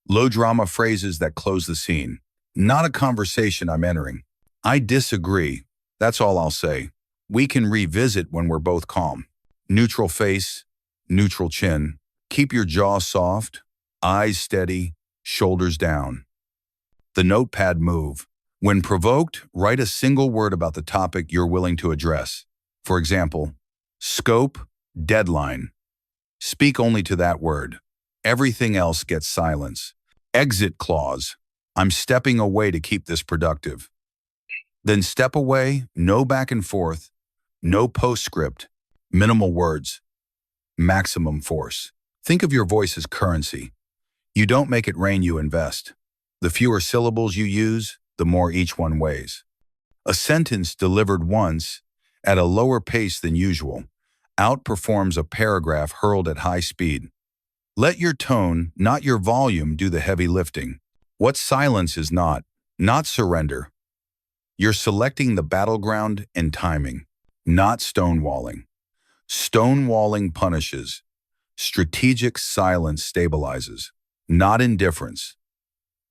low-drama phrases that close the scene. Not a conversation I'm entering. I disagree. That's all I'll say. We can revisit when we're both calm. Neutral face, neutral chin. Keep your jaw soft, eyes steady, shoulders down. The notepad move. When provoked, write a single word about the topic you're willing to address. For example, scope, deadline. Speak only to that word. Everything else gets silence. Exit clause. I'm stepping away to keep this productive. Then step away, no back and forth, no postscript, minimal words, maximum force. Think of your voice as currency. You don't make it rain, you invest. The fewer syllables you use, the more each one weighs. A sentence delivered once, at a lower pace than usual, outperforms a paragraph hurled at high speed. Let your tone, not your volume, do the heavy lifting. What silence is not surrender. You're selecting the battleground and timing, not stonewalling. Stonewalling punishes. Strategic silence stabilizes, not indifference.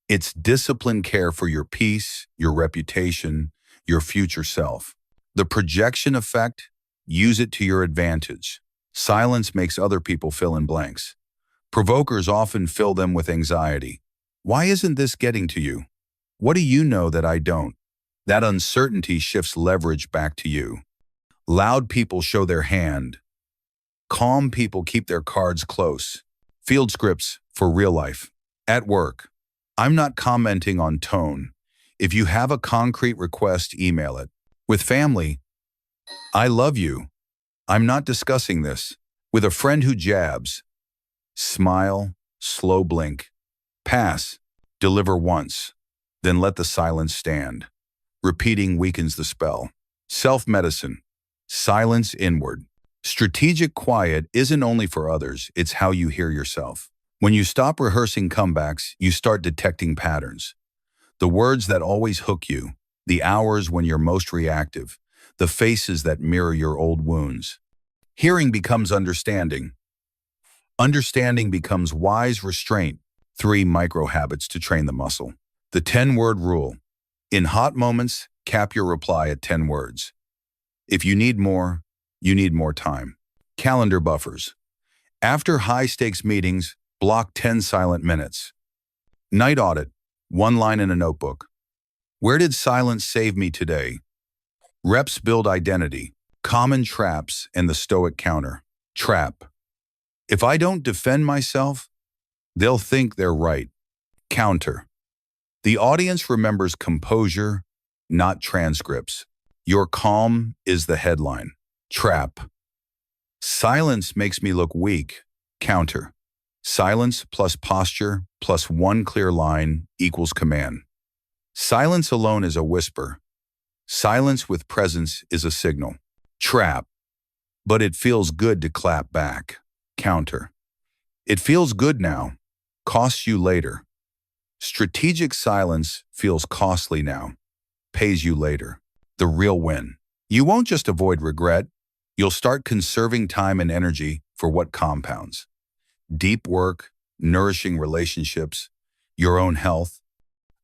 It's disciplined care for your peace, your reputation, your future self. The projection effect, use it to your advantage. Silence makes other people fill in blanks. Provokers often fill them with anxiety. Why isn't this getting to you? What do you know that I don't? That uncertainty shifts leverage back to you. Loud people show their hand. Calm people keep their cards close. Field scripts for real life. At work. I'm not commenting on tone. If you have a concrete request, email it. With family, I love you. I'm not discussing this. With a friend who jabs, smile, slow blink, pass, deliver once, then let the silence stand. Repeating weakens the spell. Self-medicine, silence inward. Strategic quiet isn't only for others, it's how you hear yourself. When you stop rehearsing comebacks, you start detecting patterns. The words that always hook you, the hours when you're most reactive, the faces that mirror your old wounds. Hearing becomes understanding. Understanding becomes wise restraint. 3 micro habits to train the muscle. The 10-word rule. In hot moments, cap your reply at 10 words. If you need more time. Calendar buffers. After high-stakes meetings, block 10 silent minutes. Night audit. 1 line in a notebook. Where did silence save me today? Reps build identity. Common traps and the Stoic counter. Trap. If I don't defend myself, they'll think they're right. Counter. The audience remembers composure, not transcripts. Your calm is the headline. Trap. Silence makes me look weak. Counter. Silence plus posture plus 1 clear line equals command. Silence alone is a whisper. Silence with presence is a signal. Trap. But it feels good to clap back. Counter. It feels good now. Costs you later. Strategic silence feels costly now. Pays you later. The real win. You won't just avoid regret. You'll start conserving time and energy for what compounds. Deep work, nourishing relationships, your own health.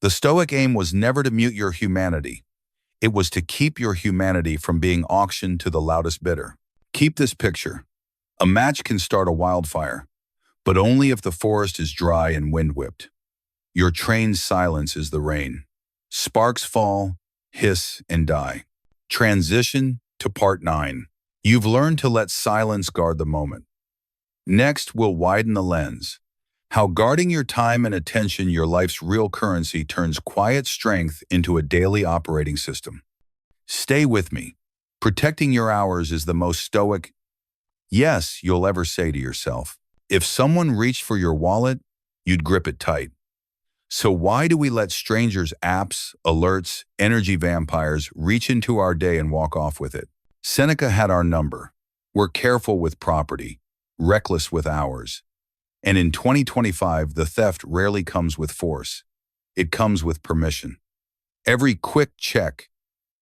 The Stoic aim was never to mute your humanity. It was to keep your humanity from being auctioned to the loudest bidder. Keep this picture. A match can start a wildfire, but only if the forest is dry and wind-whipped. Your trained silence is the rain. Sparks fall, hiss, and die. Transition to part 9. You've learned to let silence guard the moment. Next, we'll widen the lens. How guarding your time and attention, your life's real currency, turns quiet strength into a daily operating system. Stay with me. Protecting your hours is the most stoic yes you'll ever say to yourself. If someone reached for your wallet, you'd grip it tight. So why do we let strangers' apps, alerts, energy vampires reach into our day and walk off with it? Seneca had our number. We're careful with property, reckless with hours. And in 2025, the theft rarely comes with force. It comes with permission. Every quick check,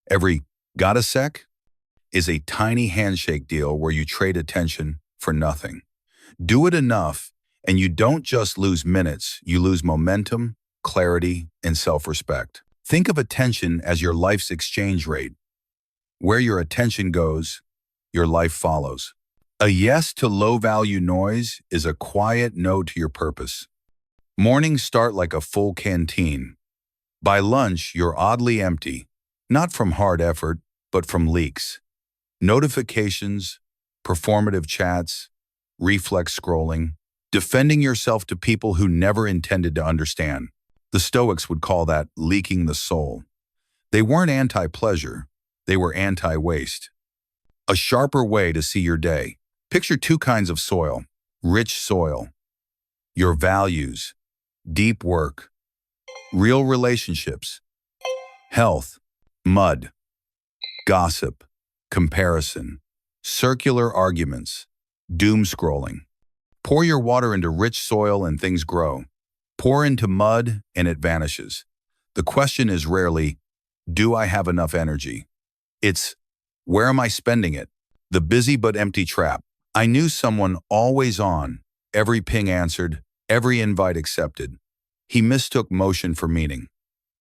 every got a sec, is a tiny handshake deal where you trade attention for nothing. Do it enough, and you don't just lose minutes, you lose momentum, clarity, and self-respect. Think of attention as your life's exchange rate. Where your attention goes, your life follows. A yes to low-value noise is a quiet no to your purpose. Mornings start like a full canteen. By lunch, you're oddly empty, not from hard effort, but from leaks. Notifications, performative chats, reflex scrolling, defending yourself to people who never intended to understand. The Stoics would call that leaking the soul. They weren't anti-pleasure, they were anti-waste. A sharper way to see your day. Picture two kinds of soil. Rich soil, your values, deep work, real relationships, health, mud, gossip, comparison, circular arguments, doom scrolling. Pour your water into rich soil and things grow. Pour into mud and it vanishes. The question is rarely, do I have enough energy? It's, where am I spending it? The busy but empty trap. I knew someone always on, every ping answered, every invite accepted. He mistook motion for meaning.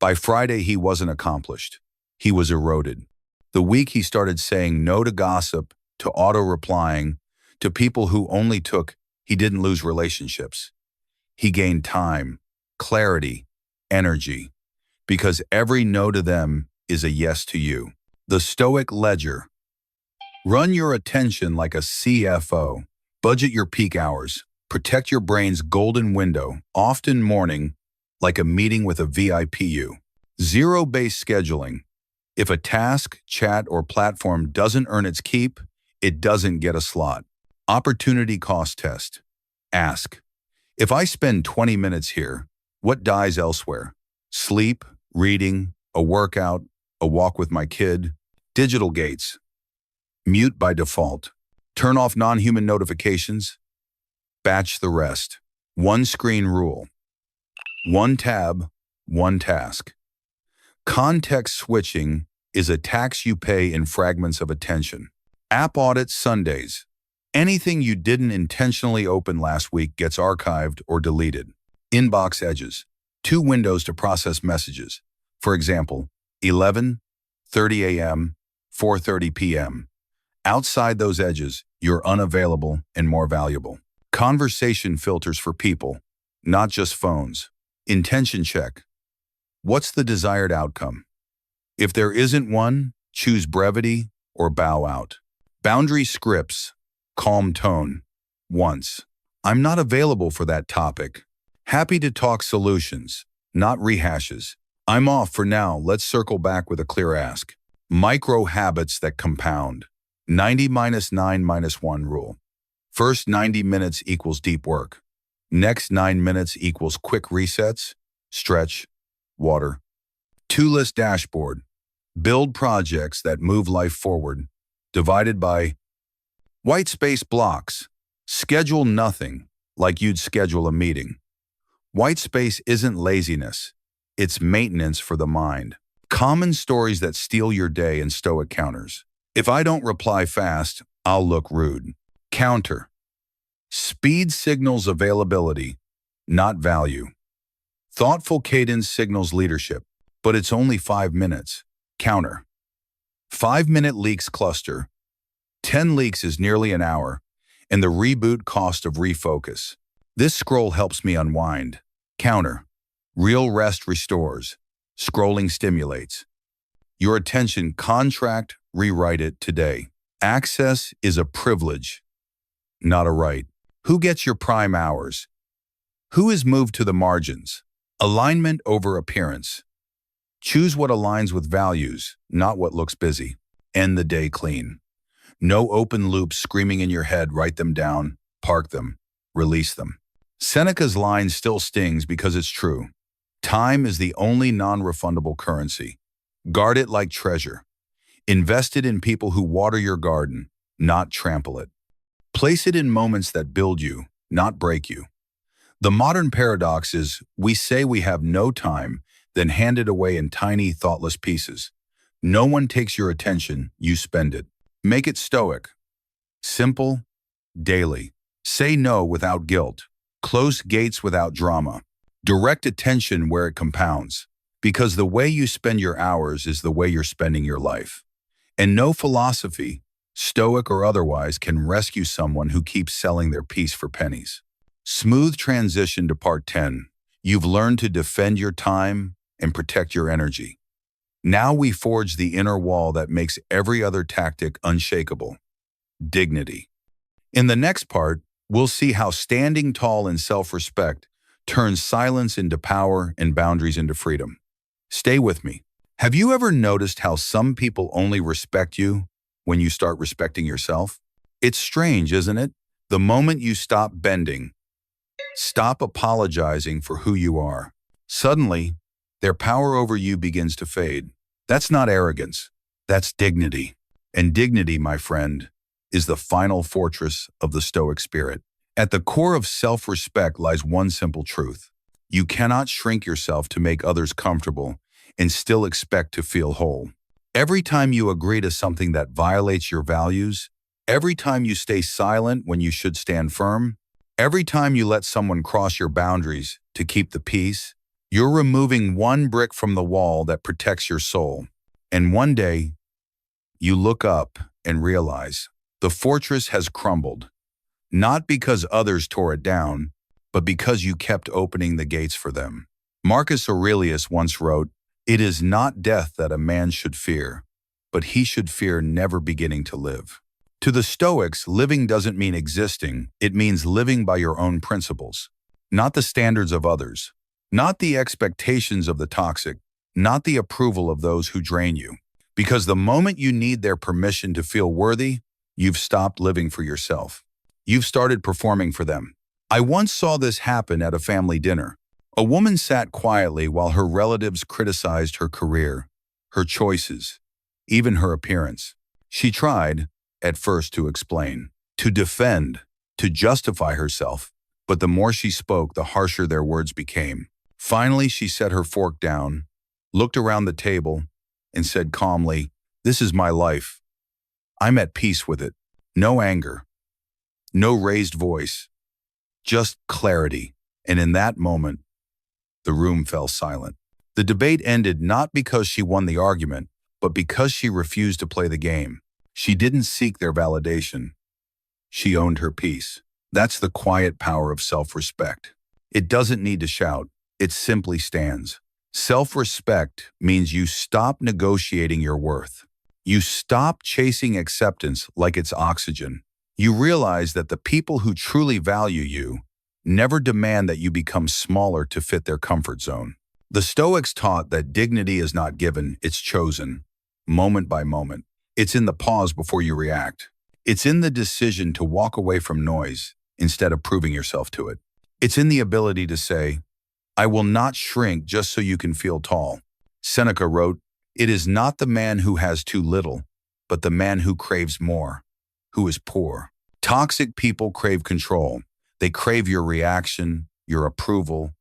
By Friday, he wasn't accomplished. He was eroded. The week he started saying no to gossip, to auto-replying, to people who only took, he didn't lose relationships. He gained time, clarity, energy, because every no to them is a yes to you. The Stoic ledger. Run your attention like a CFO. Budget your peak hours. Protect your brain's golden window, often morning, like a meeting with a VIPU. Zero-based scheduling. If a task, chat, or platform doesn't earn its keep, it doesn't get a slot. Opportunity cost test. Ask, if I spend 20 minutes here, what dies elsewhere? Sleep, reading, a workout, a walk with my kid. Digital gates. Mute by default. Turn off non-human notifications. Batch the rest. One screen rule. One tab, one task. Context switching is a tax you pay in fragments of attention. App audit Sundays. Anything you didn't intentionally open last week gets archived or deleted. Inbox edges. Two windows to process messages. For example, 11:30 a.m., 4:30 p.m. Outside those edges, you're unavailable and more valuable. Conversation filters for people, not just phones. Intention check. What's the desired outcome? If there isn't one, choose brevity or bow out. Boundary scripts. Calm tone. Once. I'm not available for that topic. Happy to talk solutions, not rehashes. I'm off for now. Let's circle back with a clear ask. Micro habits that compound. 90 minus 9 minus 1 rule. First 90 minutes equals deep work. Next 9 minutes equals quick resets, stretch, water. Two-list dashboard. Build projects that move life forward. Divided by white space blocks. Schedule nothing like you'd schedule a meeting. White space isn't laziness. It's maintenance for the mind. Common stories that steal your day in Stoic counters. If I don't reply fast, I'll look rude. Counter. Speed signals availability, not value. Thoughtful cadence signals leadership, but it's only 5 minutes. Counter. 5-minute leaks cluster. 10 leaks is nearly an hour, and the reboot cost of refocus. This scroll helps me unwind. Counter. Real rest restores. Scrolling stimulates. Your attention contract, rewrite it today. Access is a privilege, not a right. Who gets your prime hours? Who is moved to the margins? Alignment over appearance. Choose what aligns with values, not what looks busy. End the day clean. No open loops screaming in your head. Write them down, park them, release them. Seneca's line still stings because it's true. Time is the only non-refundable currency. Guard it like treasure. Invest it in people who water your garden, not trample it. Place it in moments that build you, not break you. The modern paradox is we say we have no time, then hand it away in tiny, thoughtless pieces. No one takes your attention, you spend it. Make it Stoic. Simple, daily. Say no without guilt. Close gates without drama. Direct attention where it compounds. Because the way you spend your hours is the way you're spending your life. And no philosophy, Stoic or otherwise, can rescue someone who keeps selling their peace for pennies. Smooth transition to part 10. You've learned to defend your time and protect your energy. Now we forge the inner wall that makes every other tactic unshakable. Dignity. In the next part, we'll see how standing tall in self-respect turns silence into power and boundaries into freedom. Stay with me. Have you ever noticed how some people only respect you when you start respecting yourself? It's strange, isn't it? The moment you stop bending, stop apologizing for who you are, suddenly, their power over you begins to fade. That's not arrogance. That's dignity. And dignity, my friend, is the final fortress of the Stoic spirit. At the core of self-respect lies one simple truth. You cannot shrink yourself to make others comfortable and still expect to feel whole. Every time you agree to something that violates your values, every time you stay silent when you should stand firm, every time you let someone cross your boundaries to keep the peace, you're removing one brick from the wall that protects your soul. And one day, you look up and realize the fortress has crumbled, not because others tore it down, but because you kept opening the gates for them. Marcus Aurelius once wrote, "It is not death that a man should fear, but he should fear never beginning to live." To the Stoics, living doesn't mean existing, it means living by your own principles, not the standards of others, not the expectations of the toxic, not the approval of those who drain you. Because the moment you need their permission to feel worthy, you've stopped living for yourself. You've started performing for them. I once saw this happen at a family dinner. A woman sat quietly while her relatives criticized her career, her choices, even her appearance. She tried, at first, to explain, to defend, to justify herself, but the more she spoke, the harsher their words became. Finally, she set her fork down, looked around the table, and said calmly, "This is my life. I'm at peace with it. No anger, no raised voice, just clarity." And in that moment, the room fell silent. The debate ended not because she won the argument, but because she refused to play the game. She didn't seek their validation. She owned her peace. That's the quiet power of self-respect. It doesn't need to shout. It simply stands. Self-respect means you stop negotiating your worth. You stop chasing acceptance like it's oxygen. You realize that the people who truly value you never demand that you become smaller to fit their comfort zone. The Stoics taught that dignity is not given, it's chosen, moment by moment. It's in the pause before you react. It's in the decision to walk away from noise instead of proving yourself to it. It's in the ability to say, "I will not shrink just so you can feel tall." Seneca wrote, "It is not the man who has too little, but the man who craves more, who is poor." Toxic people crave control. They crave your reaction, your approval,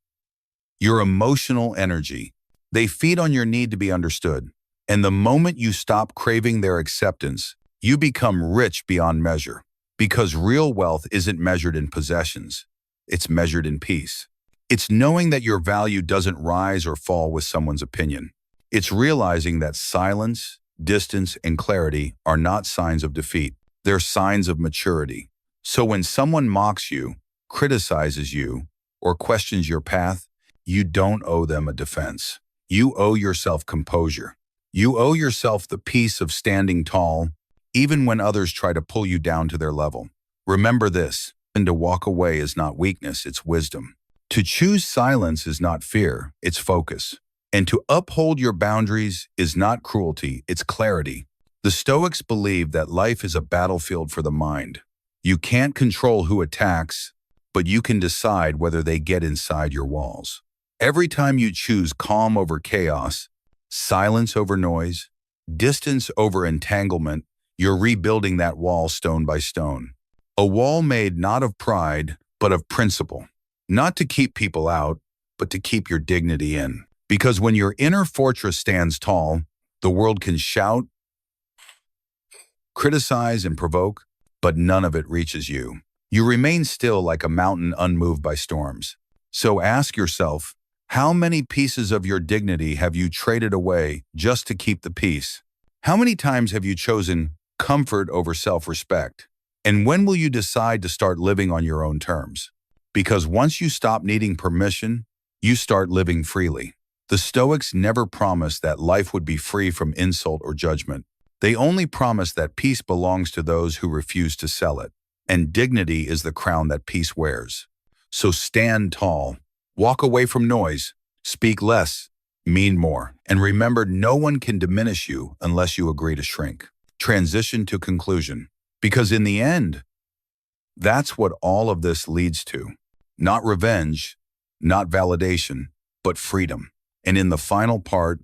your emotional energy. They feed on your need to be understood. And the moment you stop craving their acceptance, you become rich beyond measure. Because real wealth isn't measured in possessions, it's measured in peace. It's knowing that your value doesn't rise or fall with someone's opinion. It's realizing that silence, distance, and clarity are not signs of defeat. They're signs of maturity. So when someone mocks you, criticizes you, or questions your path, you don't owe them a defense. You owe yourself composure. You owe yourself the peace of standing tall, even when others try to pull you down to their level. Remember this, and to walk away is not weakness, it's wisdom. To choose silence is not fear, it's focus. And to uphold your boundaries is not cruelty, it's clarity. The Stoics believe that life is a battlefield for the mind. You can't control who attacks, but you can decide whether they get inside your walls. Every time you choose calm over chaos, silence over noise, distance over entanglement, you're rebuilding that wall stone by stone. A wall made not of pride, but of principle. Not to keep people out, but to keep your dignity in. Because when your inner fortress stands tall, the world can shout, criticize, and provoke, but none of it reaches you. You remain still like a mountain unmoved by storms. So ask yourself, how many pieces of your dignity have you traded away just to keep the peace? How many times have you chosen comfort over self-respect? And when will you decide to start living on your own terms? Because once you stop needing permission, you start living freely. The Stoics never promised that life would be free from insult or judgment. They only promised that peace belongs to those who refuse to sell it. And dignity is the crown that peace wears. So stand tall, walk away from noise, speak less, mean more, and remember no one can diminish you unless you agree to shrink. Transition to conclusion. Because in the end, that's what all of this leads to. Not revenge, not validation, but freedom. And in the final part,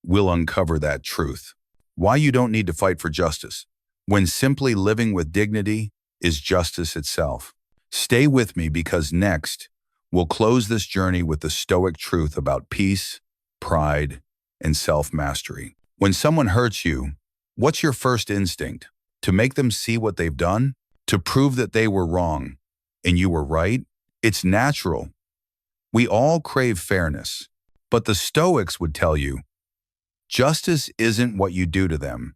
we'll uncover that truth. Why you don't need to fight for justice, when simply living with dignity is justice itself. Stay with me because next, we'll close this journey with the Stoic truth about peace, pride, and self-mastery. When someone hurts you, what's your first instinct? To make them see what they've done? To prove that they were wrong and you were right? It's natural. We all crave fairness. But the Stoics would tell you, justice isn't what you do to them.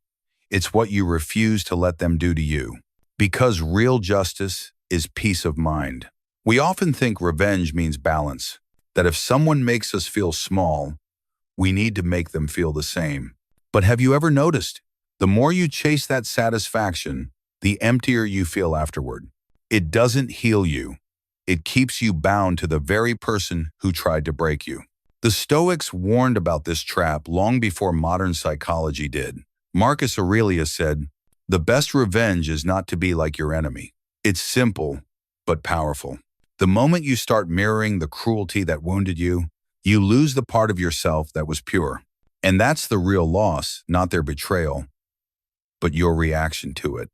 It's what you refuse to let them do to you. Because real justice is peace of mind. We often think revenge means balance, that if someone makes us feel small, we need to make them feel the same. But have you ever noticed, the more you chase that satisfaction, the emptier you feel afterward. It doesn't heal you. It keeps you bound to the very person who tried to break you. The Stoics warned about this trap long before modern psychology did. Marcus Aurelius said, "The best revenge is not to be like your enemy." It's simple, but powerful. The moment you start mirroring the cruelty that wounded you, you lose the part of yourself that was pure. And that's the real loss, not their betrayal, but your reaction to it.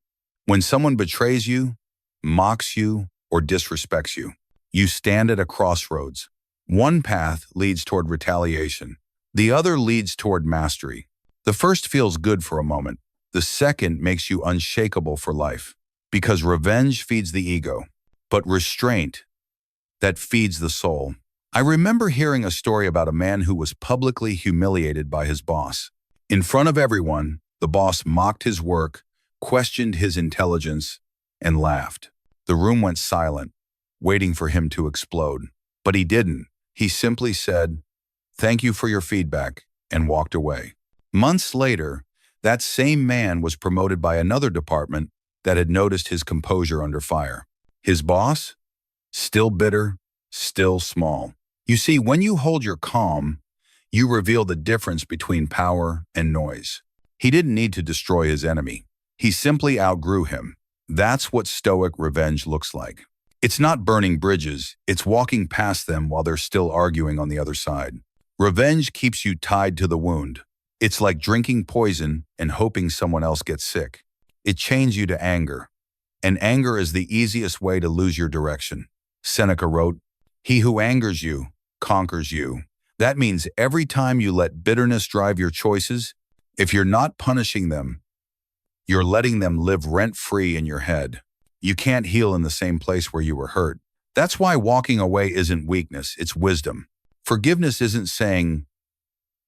When someone betrays you, mocks you, or disrespects you, you stand at a crossroads. One path leads toward retaliation. The other leads toward mastery. The first feels good for a moment. The second makes you unshakable for life. Because revenge feeds the ego, but restraint, that feeds the soul. I remember hearing a story about a man who was publicly humiliated by his boss. In front of everyone, the boss mocked his work, questioned his intelligence, and laughed. The room went silent, waiting for him to explode. But he didn't. He simply said, "Thank you for your feedback," and walked away. Months later, that same man was promoted by another department that had noticed his composure under fire. His boss? Still bitter, still small. You see, when you hold your calm, you reveal the difference between power and noise. He didn't need to destroy his enemy. He simply outgrew him. That's what Stoic revenge looks like. It's not burning bridges, it's walking past them while they're still arguing on the other side. Revenge keeps you tied to the wound. It's like drinking poison and hoping someone else gets sick. It chains you to anger. And anger is the easiest way to lose your direction. Seneca wrote, "He who angers you, conquers you." That means every time you let bitterness drive your choices, if you're not punishing them, you're letting them live rent-free in your head. You can't heal in the same place where you were hurt. That's why walking away isn't weakness, it's wisdom. Forgiveness isn't saying,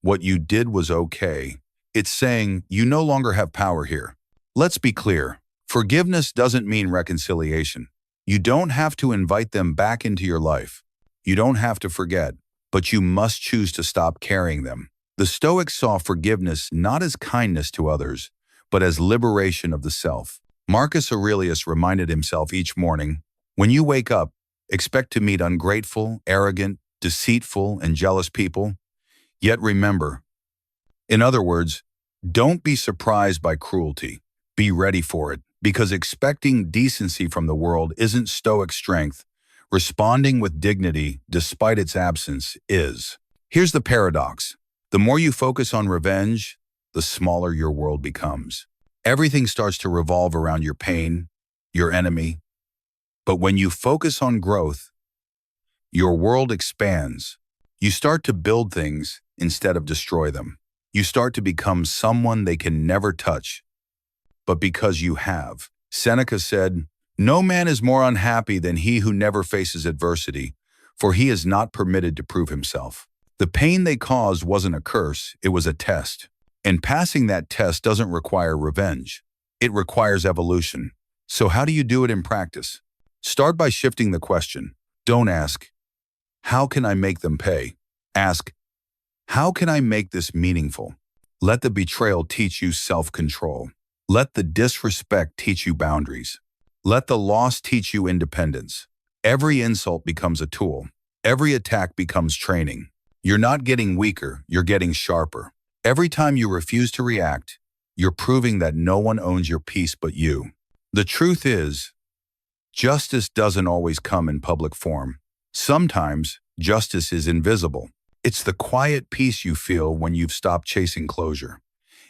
"What you did was okay." It's saying, "You no longer have power here." Let's be clear. Forgiveness doesn't mean reconciliation. You don't have to invite them back into your life. You don't have to forget, but you must choose to stop carrying them. The Stoics saw forgiveness not as kindness to others, but as liberation of the self. Marcus Aurelius reminded himself each morning, when you wake up, expect to meet ungrateful, arrogant, deceitful, and jealous people. Yet remember, in other words, don't be surprised by cruelty. Be ready for it, because expecting decency from the world isn't Stoic strength. Responding with dignity, despite its absence, is. Here's the paradox. The more you focus on revenge, the smaller your world becomes. Everything starts to revolve around your pain, your enemy. But when you focus on growth, your world expands. You start to build things instead of destroy them. You start to become someone they can never touch, but because you have. Seneca said, "No man is more unhappy than he who never faces adversity, for he is not permitted to prove himself." The pain they caused wasn't a curse, it was a test. And passing that test doesn't require revenge. It requires evolution. So how do you do it in practice? Start by shifting the question. Don't ask, how can I make them pay? Ask, how can I make this meaningful? Let the betrayal teach you self-control. Let the disrespect teach you boundaries. Let the loss teach you independence. Every insult becomes a tool. Every attack becomes training. You're not getting weaker, you're getting sharper. Every time you refuse to react, you're proving that no one owns your peace but you. The truth is, justice doesn't always come in public form. Sometimes, justice is invisible. It's the quiet peace you feel when you've stopped chasing closure.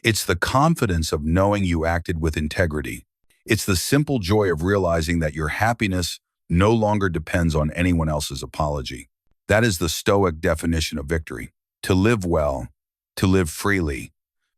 It's the confidence of knowing you acted with integrity. It's the simple joy of realizing that your happiness no longer depends on anyone else's apology. That is the Stoic definition of victory. To live well, to live freely,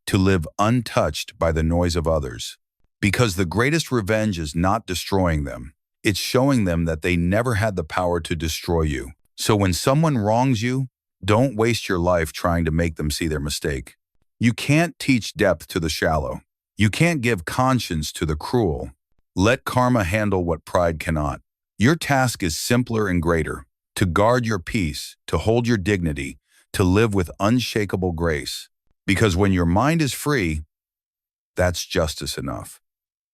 to live untouched by the noise of others. Because the greatest revenge is not destroying them. It's showing them that they never had the power to destroy you. So when someone wrongs you, don't waste your life trying to make them see their mistake. You can't teach depth to the shallow. You can't give conscience to the cruel. Let karma handle what pride cannot. Your task is simpler and greater. To guard your peace, to hold your dignity, to live with unshakable grace. Because when your mind is free, that's justice enough.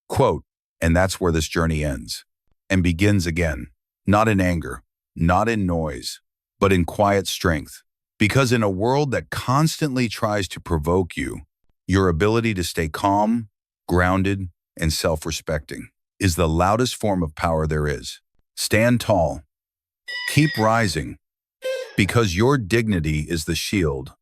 Quote, and that's where this journey ends and begins again. Not in anger, not in noise, but in quiet strength. Because in a world that constantly tries to provoke you, your ability to stay calm, grounded, and self-respecting is the loudest form of power there is. Stand tall. Keep rising. Because your dignity is the shield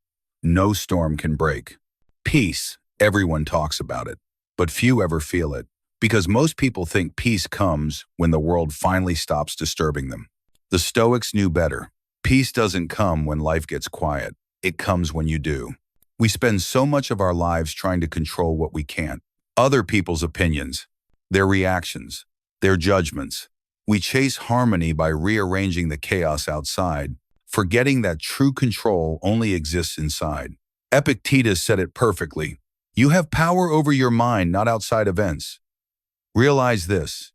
no storm can break. Peace, everyone talks about it, but few ever feel it. Because most people think peace comes when the world finally stops disturbing them. The Stoics knew better. Peace doesn't come when life gets quiet. It comes when you do. We spend so much of our lives trying to control what we can't. Other people's opinions, their reactions, their judgments. We chase harmony by rearranging the chaos outside, forgetting that true control only exists inside. Epictetus said it perfectly. You have power over your mind, not outside events. Realize this,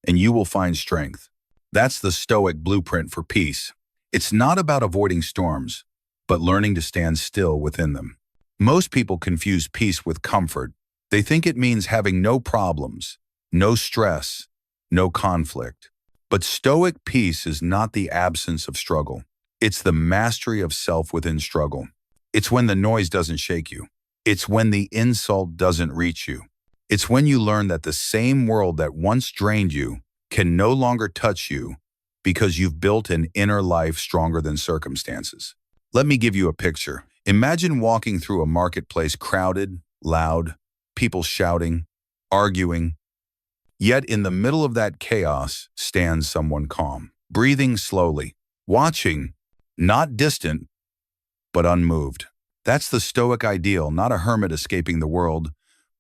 and you will find strength. That's the Stoic blueprint for peace. It's not about avoiding storms, but learning to stand still within them. Most people confuse peace with comfort. They think it means having no problems, no stress, no conflict. But Stoic peace is not the absence of struggle. It's the mastery of self within struggle. It's when the noise doesn't shake you. It's when the insult doesn't reach you. It's when you learn that the same world that once drained you can no longer touch you because you've built an inner life stronger than circumstances. Let me give you a picture. Imagine walking through a marketplace crowded, loud, people shouting, arguing. Yet in the middle of that chaos stands someone calm, breathing slowly, watching, not distant, but unmoved. That's the Stoic ideal, not a hermit escaping the world,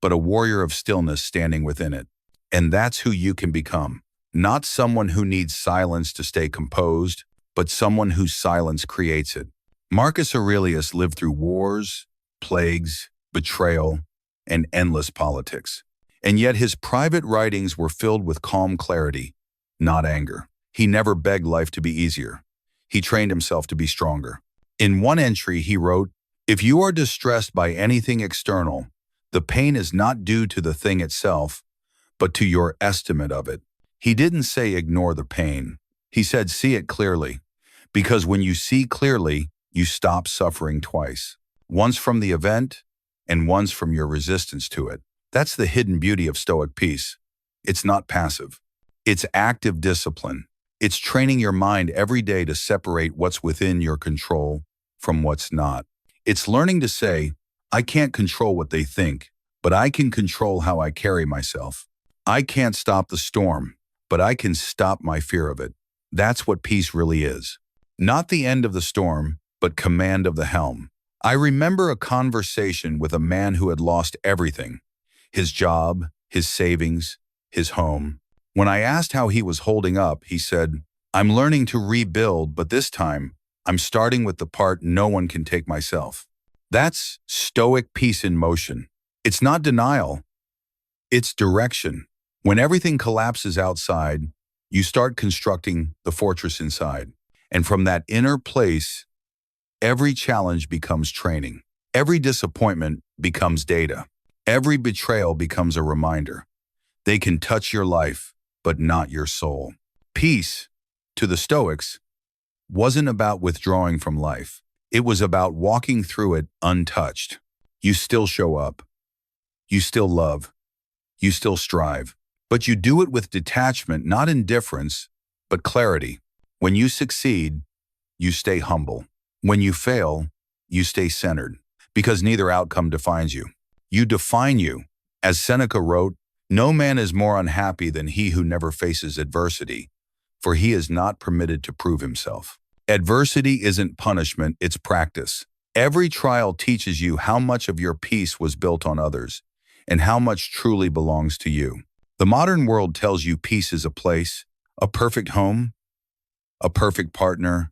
but a warrior of stillness standing within it. And that's who you can become. Not someone who needs silence to stay composed, but someone whose silence creates it. Marcus Aurelius lived through wars, plagues, betrayal, and endless politics. And yet his private writings were filled with calm clarity, not anger. He never begged life to be easier. He trained himself to be stronger. In one entry, he wrote, "If you are distressed by anything external, the pain is not due to the thing itself, but to your estimate of it." He didn't say ignore the pain. He said see it clearly. Because when you see clearly, you stop suffering twice. Once from the event, and once from your resistance to it. That's the hidden beauty of Stoic peace. It's not passive. It's active discipline. It's training your mind every day to separate what's within your control from what's not. It's learning to say, I can't control what they think, but I can control how I carry myself. I can't stop the storm, but I can stop my fear of it. That's what peace really is. Not the end of the storm, but command of the helm. I remember a conversation with a man who had lost everything. His job, his savings, his home. When I asked how he was holding up, he said, I'm learning to rebuild, but this time, I'm starting with the part no one can take myself. That's Stoic peace in motion. It's not denial. It's direction. When everything collapses outside, you start constructing the fortress inside. And from that inner place, every challenge becomes training. Every disappointment becomes data. Every betrayal becomes a reminder. They can touch your life, but not your soul. Peace, to the Stoics, wasn't about withdrawing from life. It was about walking through it untouched. You still show up. You still love. You still strive. But you do it with detachment, not indifference, but clarity. When you succeed, you stay humble. When you fail, you stay centered. Because neither outcome defines you. You define you. As Seneca wrote, "No man is more unhappy than he who never faces adversity, for he is not permitted to prove himself." Adversity isn't punishment, it's practice. Every trial teaches you how much of your peace was built on others and how much truly belongs to you. The modern world tells you peace is a place, a perfect home, a perfect partner,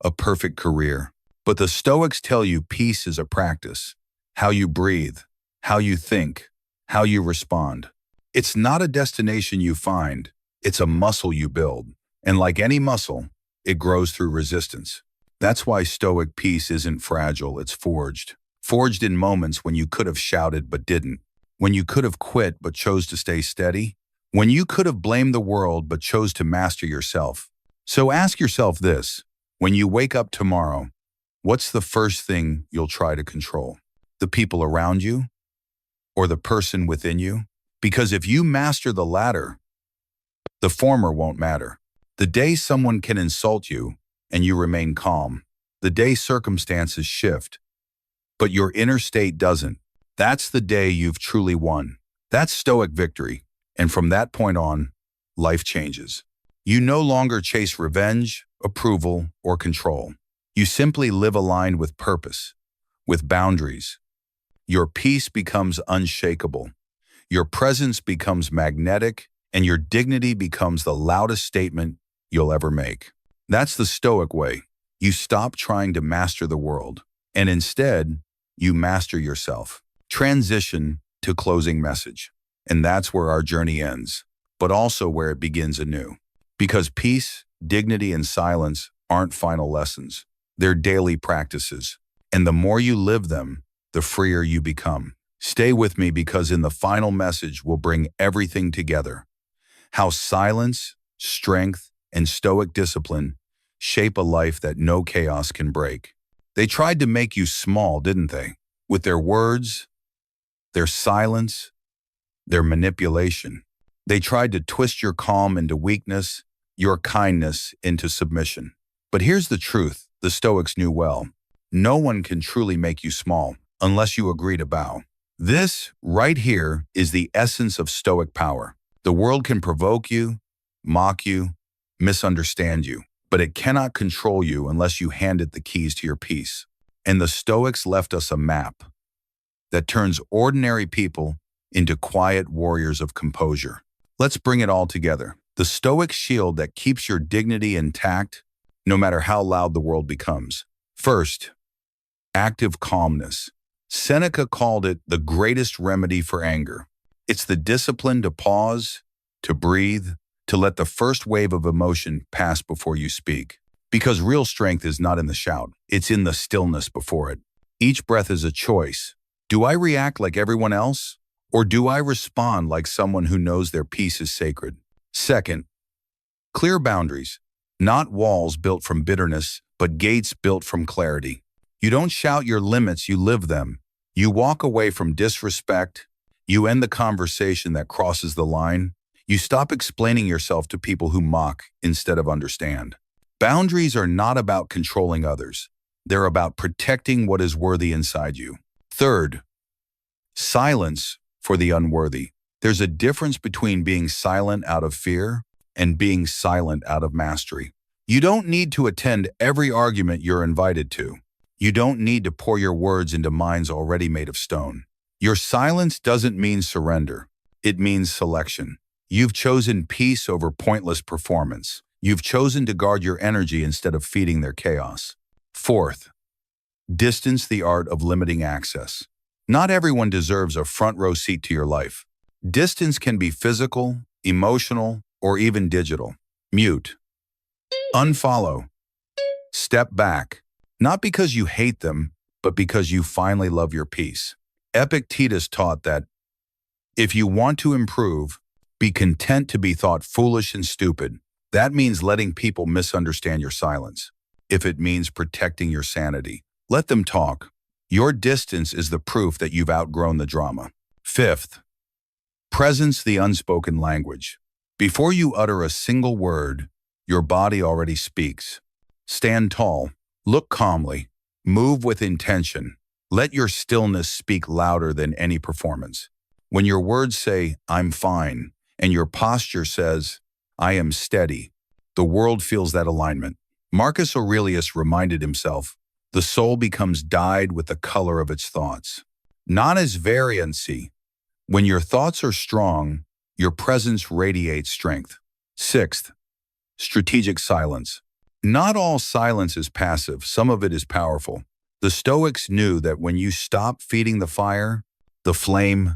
a perfect career. But the Stoics tell you peace is a practice, how you breathe, how you think, how you respond. It's not a destination you find, it's a muscle you build. And like any muscle, it grows through resistance. That's why Stoic peace isn't fragile, it's forged. Forged in moments when you could have shouted but didn't. When you could have quit but chose to stay steady. When you could have blamed the world but chose to master yourself. So ask yourself this: when you wake up tomorrow, what's the first thing you'll try to control? The people around you? Or the person within you? Because if you master the latter, the former won't matter. The day someone can insult you and you remain calm. The day circumstances shift, but your inner state doesn't. That's the day you've truly won. That's Stoic victory. And from that point on, life changes. You no longer chase revenge, approval, or control. You simply live aligned with purpose, with boundaries. Your peace becomes unshakable. Your presence becomes magnetic, and your dignity becomes the loudest statement you'll ever make. That's the Stoic way. You stop trying to master the world, and instead, you master yourself. Transition to closing message. And that's where our journey ends, but also where it begins anew. Because peace, dignity, and silence aren't final lessons. They're daily practices. And the more you live them, the freer you become. Stay with me, because in the final message, we'll bring everything together. How silence, strength, and Stoic discipline shape a life that no chaos can break. They tried to make you small, didn't they? With their words, their silence, their manipulation. They tried to twist your calm into weakness, your kindness into submission. But here's the truth the Stoics knew well. No one can truly make you small unless you agree to bow. This, right here, is the essence of Stoic power. The world can provoke you, mock you, misunderstand you, but it cannot control you unless you hand it the keys to your peace. And the Stoics left us a map that turns ordinary people into quiet warriors of composure. Let's bring it all together. The Stoic shield that keeps your dignity intact, no matter how loud the world becomes. First, active calmness. Seneca called it the greatest remedy for anger. It's the discipline to pause, to breathe, to let the first wave of emotion pass before you speak. Because real strength is not in the shout, it's in the stillness before it. Each breath is a choice. Do I react like everyone else? Or do I respond like someone who knows their peace is sacred? Second, clear boundaries. Not walls built from bitterness, but gates built from clarity. You don't shout your limits, you live them. You walk away from disrespect. You end the conversation that crosses the line. You stop explaining yourself to people who mock instead of understand. Boundaries are not about controlling others. They're about protecting what is worthy inside you. Third, silence for the unworthy. There's a difference between being silent out of fear and being silent out of mastery. You don't need to attend every argument you're invited to. You don't need to pour your words into minds already made of stone. Your silence doesn't mean surrender. It means selection. You've chosen peace over pointless performance. You've chosen to guard your energy instead of feeding their chaos. Fourth, distance the art of limiting access. Not everyone deserves a front row seat to your life. Distance can be physical, emotional, or even digital. Mute. Unfollow. Step back, not because you hate them, but because you finally love your peace. Epictetus taught that if you want to improve, be content to be thought foolish and stupid. That means letting people misunderstand your silence. If it means protecting your sanity, let them talk. Your distance is the proof that you've outgrown the drama. Fifth, presence the unspoken language. Before you utter a single word, your body already speaks. Stand tall, look calmly, move with intention. Let your stillness speak louder than any performance. When your words say, "I'm fine," and your posture says, "I am steady," the world feels that alignment. Marcus Aurelius reminded himself, the soul becomes dyed with the color of its thoughts. Not as variancy. When your thoughts are strong, your presence radiates strength. Sixth, strategic silence. Not all silence is passive, some of it is powerful. The Stoics knew that when you stop feeding the fire, the flame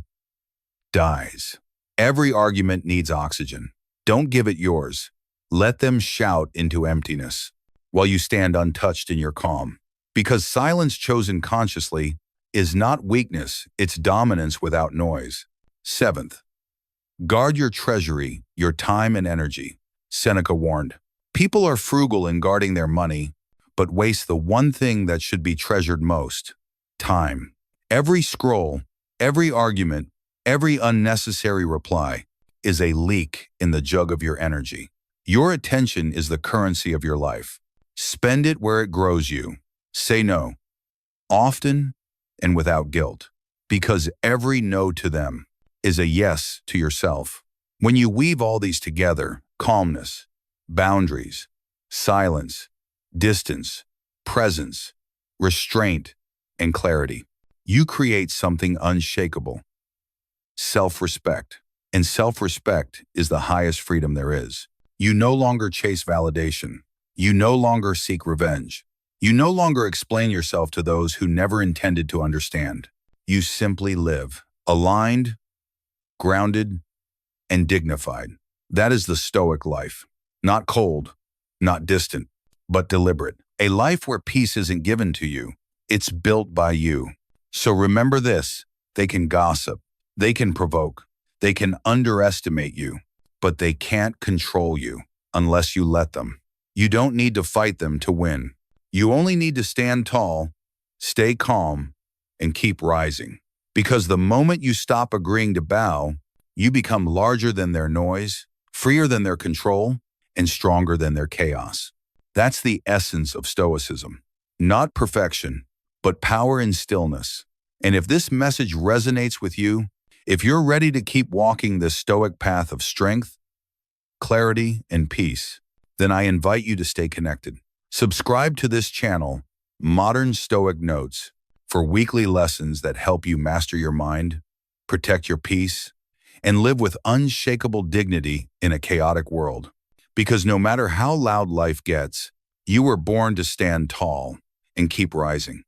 dies. Every argument needs oxygen. Don't give it yours. Let them shout into emptiness while you stand untouched in your calm. Because silence chosen consciously is not weakness, it's dominance without noise. Seventh, guard your treasury, your time and energy. Seneca warned, people are frugal in guarding their money, but waste the one thing that should be treasured most: time. Every scroll, every argument, every unnecessary reply is a leak in the jug of your energy. Your attention is the currency of your life. Spend it where it grows you. Say no, often and without guilt, because every no to them is a yes to yourself. When you weave all these together, calmness, boundaries, silence, distance, presence, restraint, and clarity, you create something unshakable. Self-respect. And self-respect is the highest freedom there is. You no longer chase validation. You no longer seek revenge. You no longer explain yourself to those who never intended to understand. You simply live, aligned, grounded, and dignified. That is the Stoic life. Not cold, not distant, but deliberate. A life where peace isn't given to you. It's built by you. So remember this, they can gossip, they can provoke, they can underestimate you, but they can't control you unless you let them. You don't need to fight them to win. You only need to stand tall, stay calm, and keep rising. Because the moment you stop agreeing to bow, you become larger than their noise, freer than their control, and stronger than their chaos. That's the essence of Stoicism. Not perfection, but power in stillness. And if this message resonates with you, if you're ready to keep walking this Stoic path of strength, clarity, and peace, then I invite you to stay connected. Subscribe to this channel, Modern Stoic Notes, for weekly lessons that help you master your mind, protect your peace, and live with unshakable dignity in a chaotic world. Because no matter how loud life gets, you were born to stand tall and keep rising.